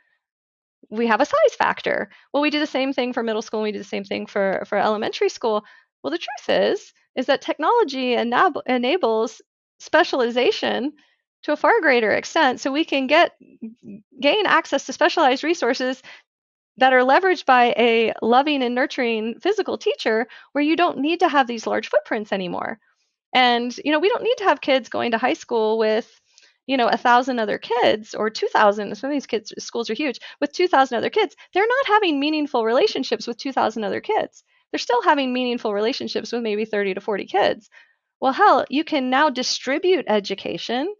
we have a size factor. Well, we do the same thing for middle school, and we do the same thing for elementary school. Well, the truth is that technology enables specialization to a far greater extent, so we can gain access to specialized resources that are leveraged by a loving and nurturing physical teacher, where you don't need to have these large footprints anymore. And, we don't need to have kids going to high school with, 1,000 other kids, or 2,000. Some of these kids' schools are huge. With 2,000 other kids, they're not having meaningful relationships with 2,000 other kids. They're still having meaningful relationships with maybe 30 to 40 kids. Well, hell, you can now distribute education.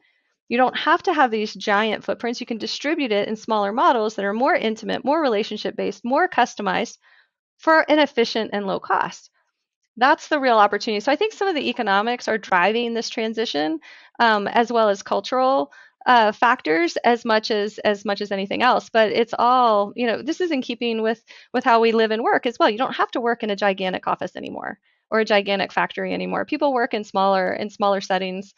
You don't have to have these giant footprints. You can distribute it in smaller models that are more intimate, more relationship based, more customized for an efficient and low cost. That's the real opportunity. So I think some of the economics are driving this transition, as well as cultural factors, as much as anything else. But it's all, this is in keeping with how we live and work as well. You don't have to work in a gigantic office anymore, or a gigantic factory anymore. People work in smaller settings,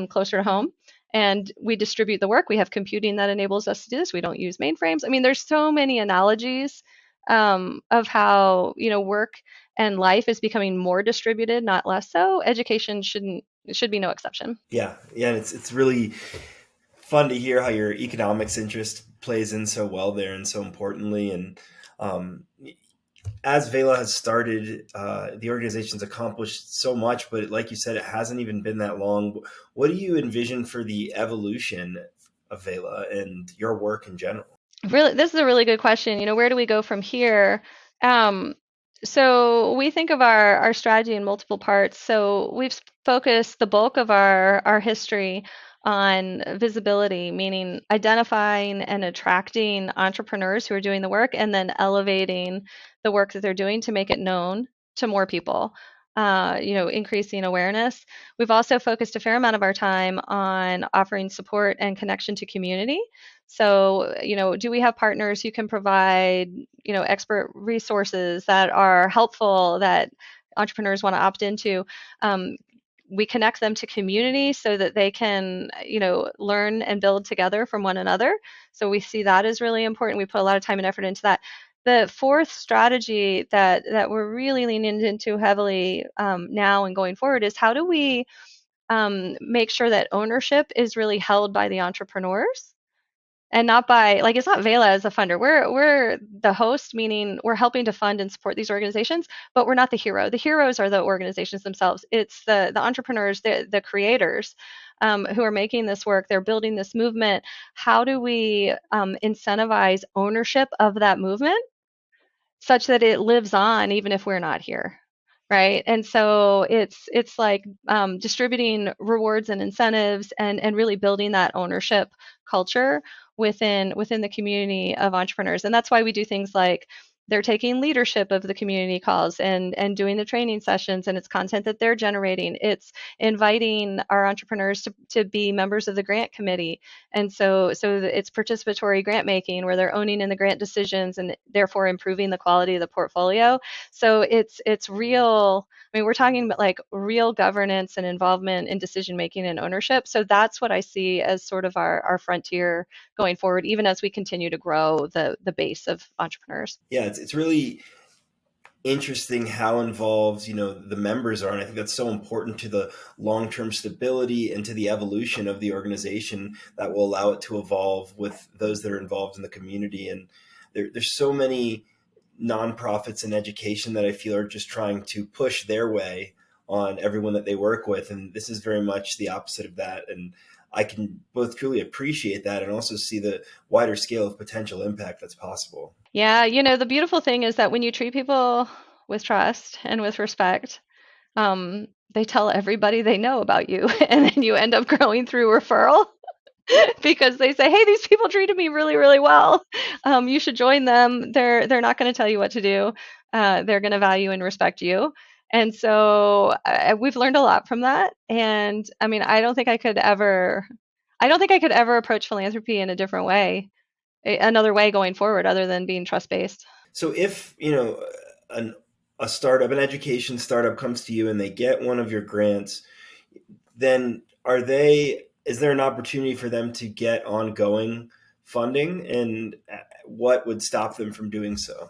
closer to home. And we distribute the work. We have computing that enables us to do this. We don't use mainframes. I mean, there's so many analogies of how, work and life is becoming more distributed, not less so. Education should be no exception. Yeah, and it's really fun to hear how your economics interest plays in so well there and so importantly. And um, as VELA has started, the organization's accomplished so much, but like you said, it hasn't even been that long. What do you envision for the evolution of VELA and your work in general? Really, this is a really good question. Where do we go from here? Um, so we think of our strategy in multiple parts. So we've focused the bulk of our history on visibility, meaning identifying and attracting entrepreneurs who are doing the work, and then elevating the work that they're doing to make it known to more people. Increasing awareness. We've also focused a fair amount of our time on offering support and connection to community. So, do we have partners who can provide, expert resources that are helpful, that entrepreneurs want to opt into? we connect them to community so that they can, learn and build together from one another. So we see that as really important. We put a lot of time and effort into that. The fourth strategy that we're really leaning into heavily now and going forward is how do we make sure that ownership is really held by the entrepreneurs and not by, like, it's not VELA as a funder. We're the host, meaning we're helping to fund and support these organizations, but we're not the hero. The heroes are the organizations themselves. It's the entrepreneurs, the creators who are making this work. They're building this movement. How do we incentivize ownership of that movement such that it lives on even if we're not here? Right. And so it's like distributing rewards and incentives and really building that ownership culture within the community of entrepreneurs. And that's why we do things like they're taking leadership of the community calls and doing the training sessions, and it's content that they're generating. It's inviting our entrepreneurs to be members of the grant committee. And so it's participatory grant making where they're owning in the grant decisions and therefore improving the quality of the portfolio. So it's real. I mean, we're talking about like real governance and involvement in decision making and ownership. So that's what I see as sort of our frontier going forward, even as we continue to grow the base of entrepreneurs. Yeah, it's really interesting how involved the members are, and I think that's so important to the long-term stability and to the evolution of the organization that will allow it to evolve with those that are involved in the community. And there's so many nonprofits in education that I feel are just trying to push their way on everyone that they work with, and this is very much the opposite of that. And I can both truly appreciate that and also see the wider scale of potential impact that's possible. Yeah, the beautiful thing is that when you treat people with trust and with respect, they tell everybody they know about you, and then you end up growing through referral because they say, "Hey, these people treated me really, really well. You should join them. They're not going to tell you what to do. They're going to value and respect you." And so we've learned a lot from that. And I mean, I don't think I could ever approach philanthropy in a different way, another way going forward, other than being trust based. So if an a startup, an education startup comes to you and they get one of your grants, then is there an opportunity for them to get ongoing funding, and what would stop them from doing so?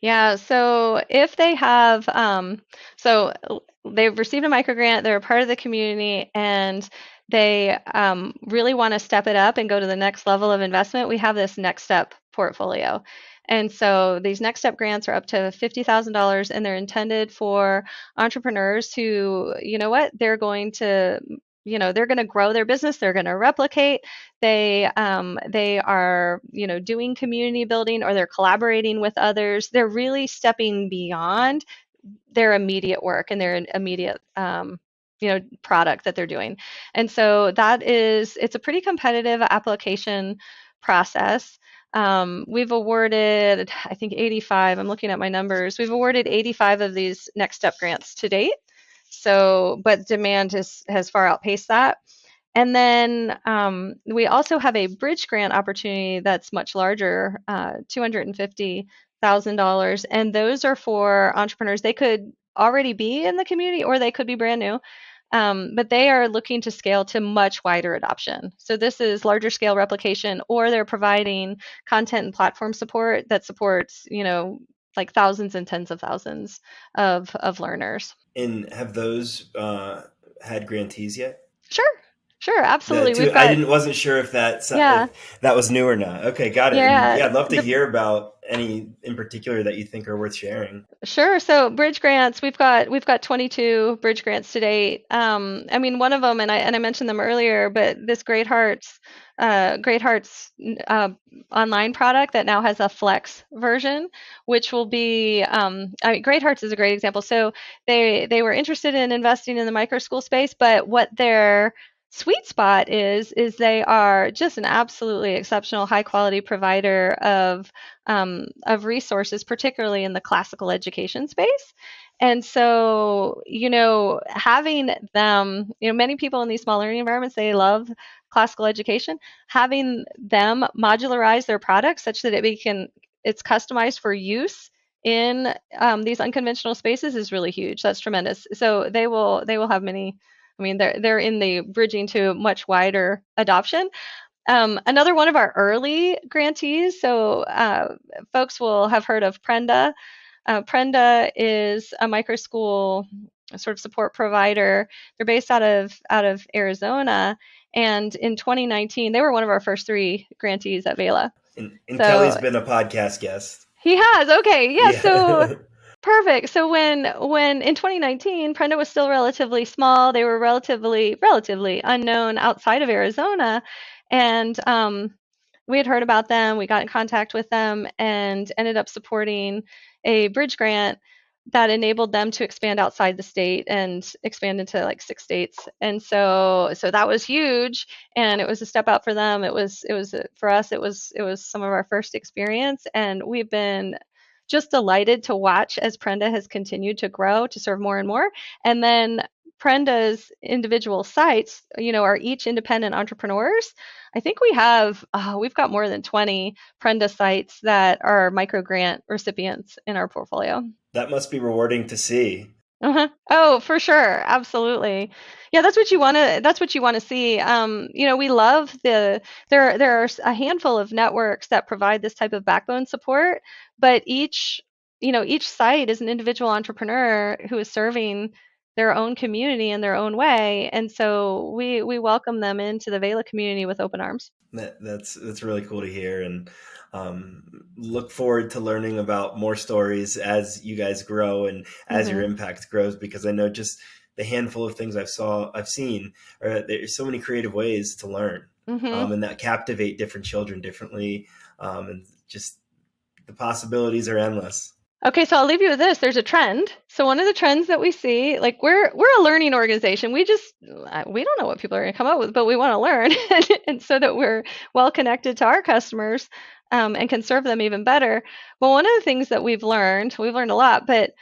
Yeah, so if they have, so they've received a microgrant, they're a part of the community, and they really want to step it up and go to the next level of investment, we have this next step portfolio. And so these next step grants are up to $50,000, and they're intended for entrepreneurs who, they're going to grow their business, they're going to replicate, they are, doing community building, or they're collaborating with others. They're really stepping beyond their immediate work and their immediate product that they're doing. And so it's a pretty competitive application process. We've awarded, I think, 85. I'm looking at my numbers. We've awarded 85 of these next step grants to date. So, but demand has far outpaced that. And then we also have a bridge grant opportunity that's much larger, $250,000. And those are for entrepreneurs. They could already be in the community or they could be brand new. But they are looking to scale to much wider adoption. So this is larger scale replication, or they're providing content and platform support that supports, like thousands and tens of thousands of learners. And have those had grantees yet? Sure, sure, absolutely. We've I got, wasn't sure if yeah, that was new or not. Okay, got it. And yeah. yeah, I'd love to hear about any in particular that you think are worth sharing. Sure. So bridge grants, we've got 22 bridge grants to date. I mean, one of them, and I mentioned them earlier, but this Great Hearts online product that now has a flex version, which will be, I mean, Great Hearts is a great example. So they were interested in investing in the micro school space, but what their sweet spot is they are just an absolutely exceptional, high quality provider of resources, particularly in the classical education space. And so, having them, many people in these small learning environments, they love classical education. Having them modularize their products such that it's customized for use in these unconventional spaces is really huge. That's tremendous. So they will have many I mean, they're in the bridging to much wider adoption. Another one of our early grantees, so folks will have heard of Prenda. Prenda is a micro school sort of support provider. They're based out of Arizona, and in 2019, they were one of our first three grantees at VELA. And Kelly's So been a podcast guest. he has. Okay, yeah. So Yeah. perfect. So when in 2019, Prenda was still relatively small. They were relatively unknown outside of Arizona, and we had heard about them. We got in contact with them and ended up supporting a bridge grant that enabled them to expand outside the state and expand into like 6 states. And so that was huge, and it was a step out for them. It was for us. It was some of our first experience, and we've been just delighted to watch as Prenda has continued to grow to serve more and more. And then Prenda's individual sites, are each independent entrepreneurs. I think we've got more than 20 Prenda sites that are micro grant recipients in our portfolio. That must be rewarding to see. Uh-huh. Oh, for sure. Absolutely. Yeah, that's what you want to see. We love there are a handful of networks that provide this type of backbone support, but each site is an individual entrepreneur who is serving their own community in their own way. And so we welcome them into the Vela community with open arms. That's really cool to hear, and look forward to learning about more stories as you guys grow and as your Hmm. impact grows. Because I know just the handful of things I've seen, there's so many creative ways to learn, Hmm. and that captivate different children differently, and just the possibilities are endless. Okay, so I'll leave you with this. There's a trend. So one of the trends that we see, like we're a learning organization. We don't know what people are going to come up with, but we want to learn, and so that we're well connected to our customers, and can serve them even better. Well, one of the things that we've learned a lot, but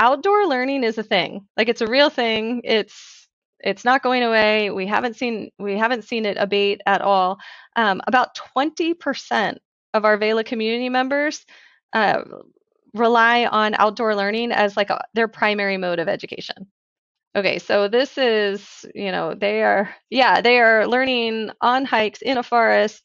outdoor learning is a thing. Like it's a real thing. It's not going away. We haven't seen it abate at all. About 20% of our Vela community members uh, rely on outdoor learning as like their primary mode of education. Okay, so this is, they are learning on hikes in a forest,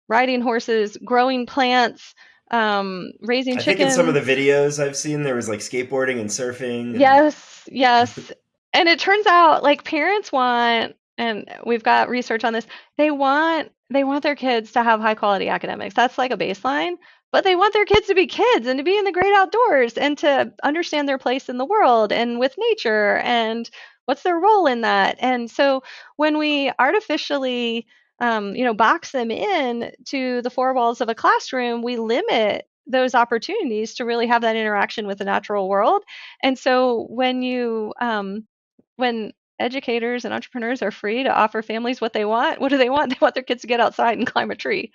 riding horses, growing plants, raising I think in some of the chickens. videos I've seen, there was like skateboarding and surfing, and Yes, yes. And it turns out like parents want, and we've got research on this, they want their kids to have high quality academics. That's like a baseline, but they want their kids to be kids and to be in the great outdoors and to understand their place in the world and with nature and what's their role in that. And so when we artificially box them in to the four walls of a classroom, we limit those opportunities to really have that interaction with the natural world. And so when educators and entrepreneurs are free to offer families what they want, what do they want? They want their kids to get outside and climb a tree.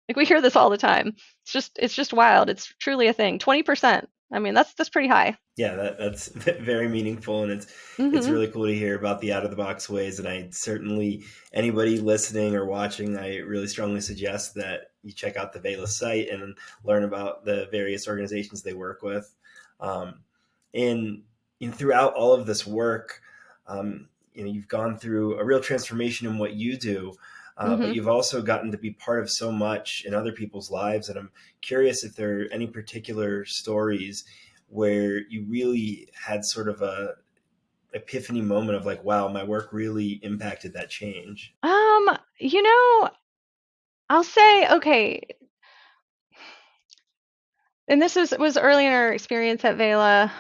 Like we hear this all the time. It's just wild. It's truly a thing. 20%. I mean, that's pretty high. yeah, that's very meaningful, and it's Mhm. really cool to hear about the out of the box ways. And I certainly, anybody listening or watching, I really strongly suggest that you check out the Vela site and learn about the various organizations they work with. Um, and throughout all of this work, you've gone through a real transformation in what you do. But Mhm. you've also gotten to be part of so much in other people's lives. And I'm curious if there are any particular stories where you really had sort of a epiphany moment of like, wow, my work really impacted that change. Um, you know, I'll say okay, and this was early in our experience at Vela.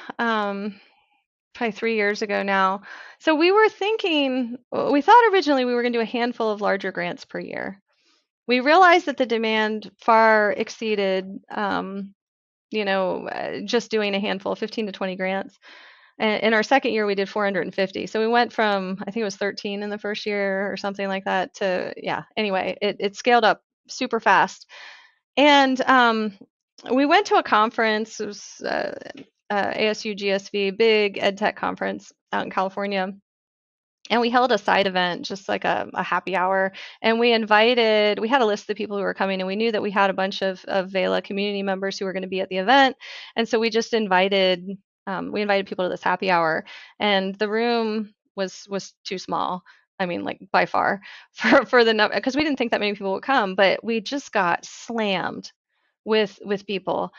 Probably 3 years ago now. So we thought originally we were going to do a handful of larger grants per year. We realized that the demand far exceeded, just doing a handful, 15 to 20 grants. And in our second year, we did 450. So we went from, I think it was 13 in the first year or something like that to, yeah, anyway, it scaled up super fast. And we went to a conference. It was ASU GSV, big ed tech conference out in California. And we held a side event, just like a happy hour. And we had a list of the people who were coming, and we knew that we had a bunch of Vela community members who were going to be at the event. And so we invited people to this happy hour. And the room was too small. I mean, like by far for the number, because we didn't think that many people would come, but we just got slammed with people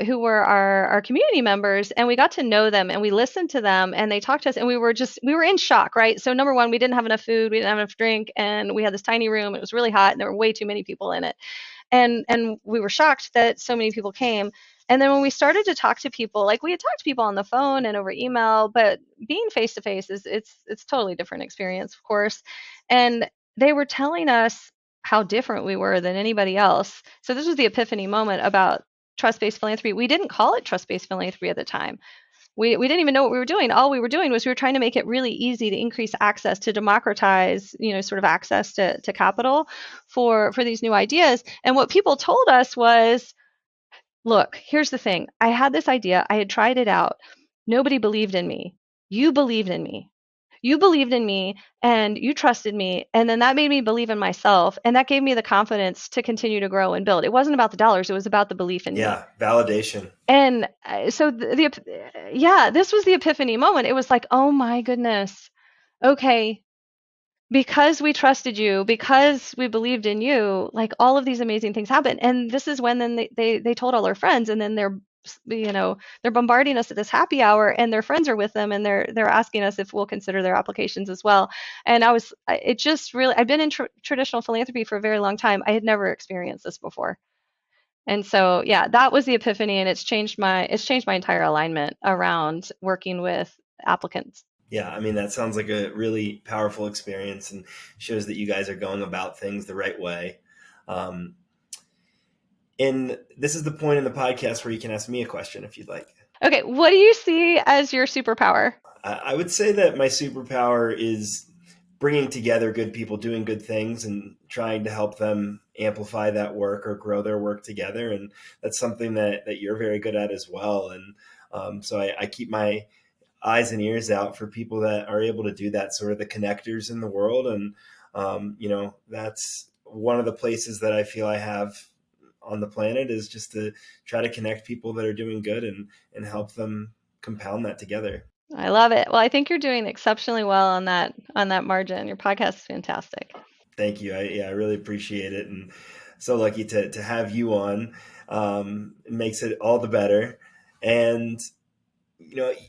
who were our community members, and we got to know them and we listened to them and they talked to us, and we were in shock, right? So number one, we didn't have enough food, we didn't have enough drink, and we had this tiny room. It was really hot and there were way too many people in it, and we were shocked that so many people came. And then when we started to talk to people, like we had talked to people on the phone and over email, but being face to face is it's totally different experience, of course. And they were telling us how different we were than anybody else. So this was the epiphany moment about trust-based philanthropy. We didn't call it trust-based philanthropy at the time. We didn't even know what we were doing. All we were doing was we were trying to make it really easy to increase access, to democratize, sort of access to capital for these new ideas. And what people told us was, look, here's the thing. I had this idea. I had tried it out. Nobody believed in me. You believed in me. You believed in me and you trusted me. And then that made me believe in myself. And that gave me the confidence to continue to grow and build. It wasn't about the dollars, it was about the belief in me. Yeah, validation. And so yeah, this was the epiphany moment. It was like, oh my goodness. Okay, because we trusted you, because we believed in you, like all of these amazing things happen. And this is when then they told all their friends, and then they're bombarding us at this happy hour, and their friends are with them, and they're asking us if we'll consider their applications as well. And it just really, I've been in traditional philanthropy for a very long time. I had never experienced this before. And so, yeah, that was the epiphany, and it's changed my entire alignment around working with applicants. Yeah, I mean, that sounds like a really powerful experience and shows that you guys are going about things the right way. Um, and this is the point in the podcast where you can ask me a question if you'd like. Okay, what do you see as your superpower? I would say that my superpower is bringing together good people doing good things and trying to help them amplify that work or grow their work together. And that's something that you're very good at as well. And so I keep my eyes and ears out for people that are able to do that, sort of the connectors in the world. And, that's one of the places that I feel I have on the planet, is just to try to connect people that are doing good and help them compound that together. I love it. Well, I think you're doing exceptionally well on that margin. Your podcast is fantastic. Thank you. I really appreciate it. And so lucky to have you on. It makes it all the better. And,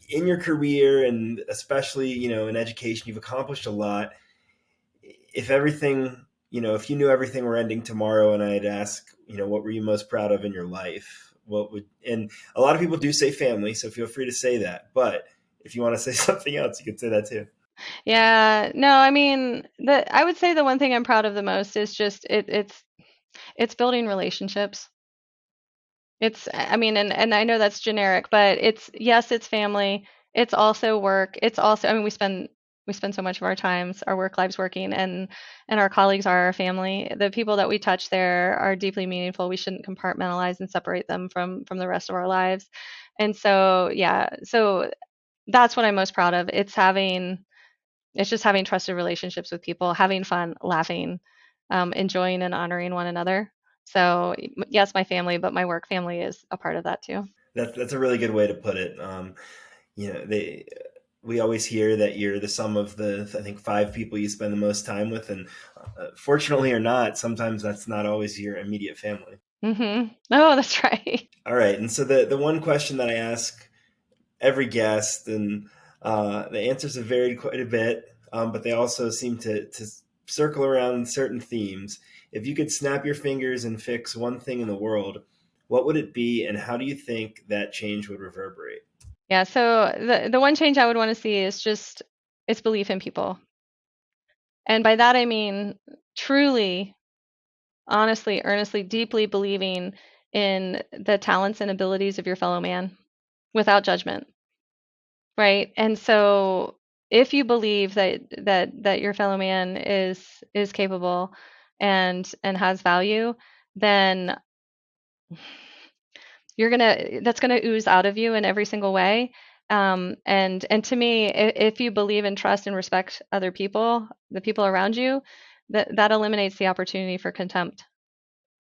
in your career, and especially, in education, you've accomplished a lot. If everything, if you knew everything were ending tomorrow and I'd ask, what were you most proud of in your life? And a lot of people do say family, so feel free to say that. But if you want to say something else, you can say that too. Yeah, no, I mean, I would say the one thing I'm proud of the most is just it's building relationships. I mean, and I know that's generic, but yes, it's family. It's also work. It's also, I mean, we spend so much of our times, our work lives working, and our colleagues are our family. The people that we touch there are deeply meaningful. We shouldn't compartmentalize and separate them from the rest of our lives. And so, yeah, so that's what I'm most proud of. It's just having trusted relationships with people, having fun, laughing, enjoying and honoring one another. So yes, my family, but my work family is a part of that too. That's a really good way to put it. We always hear that you're the sum of the, I think, 5 people you spend the most time with, and fortunately or not, sometimes that's not always your immediate family. Mm-hmm. Oh, that's right. All right, and so the one question that I ask every guest, and the answers have varied quite a bit, but they also seem to circle around certain themes. If you could snap your fingers and fix one thing in the world, what would it be, and how do you think that change would reverberate? Yeah, so the one change I would want to see is just it's belief in people. And by that I mean truly, honestly, earnestly, deeply believing in the talents and abilities of your fellow man without judgment, right? And so if you believe that your fellow man is capable and has value, then that's gonna ooze out of you in every single way. And to me, if you believe and trust and respect other people, the people around you, that eliminates the opportunity for contempt.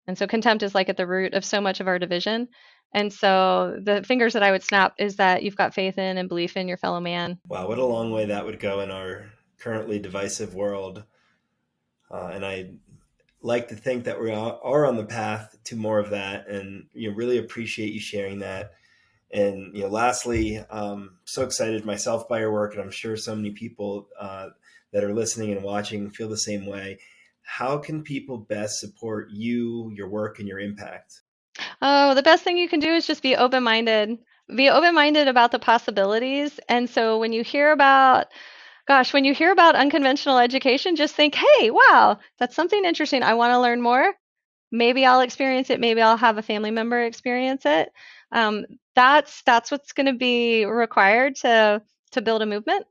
And so contempt is like at the root of so much of our division. And so the fingers that I would snap is that you've got faith in and belief in your fellow man. Wow, what a long way that would go in our currently divisive world. And I like to think that we are on the path to more of that, and really appreciate you sharing that. And lastly, so excited myself by your work, and I'm sure so many people that are listening and watching feel the same way. How can people best support you, your work, and your impact? Oh, the best thing you can do is just be open-minded. Be open-minded about the possibilities. And so when you hear about, gosh, when you hear about unconventional education, just think, hey, wow, that's something interesting. I want to learn more. Maybe I'll experience it. Maybe I'll have a family member experience it. Um, that's what's going to be required to build a movement.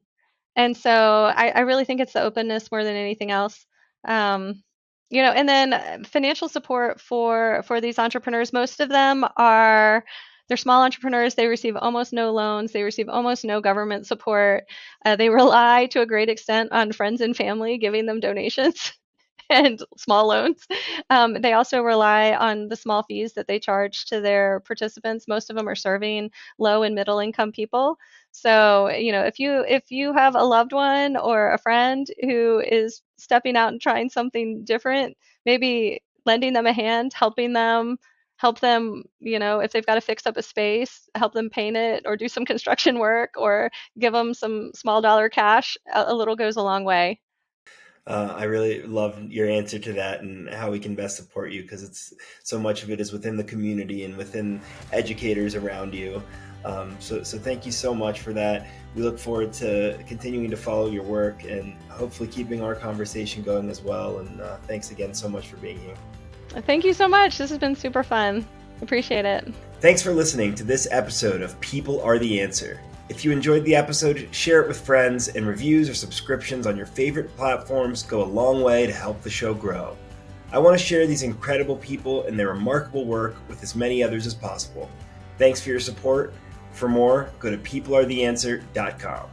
And so I really think it's the openness more than anything else. Um, and then financial support for these entrepreneurs. Most of them are they're small entrepreneurs. They receive almost no loans. They receive almost no government support. They rely to a great extent on friends and family giving them donations and small loans. They also rely on the small fees that they charge to their participants. Most of them are serving low and middle income people. So, if you have a loved one or a friend who is stepping out and trying something different, maybe lending them a hand, help them, if they've got to fix up a space, help them paint it or do some construction work or give them some small dollar cash, a little goes a long way. I really love your answer to that and how we can best support you, because it's so much of it is within the community and within educators around you. So thank you so much for that. We look forward to continuing to follow your work and hopefully keeping our conversation going as well. And thanks again so much for being here. Thank you so much. This has been super fun. Appreciate it. Thanks for listening to this episode of People Are the Answer. If you enjoyed the episode, share it with friends, and reviews or subscriptions on your favorite platforms go a long way to help the show grow. I want to share these incredible people and their remarkable work with as many others as possible. Thanks for your support. For more, go to peoplearetheanswer.com.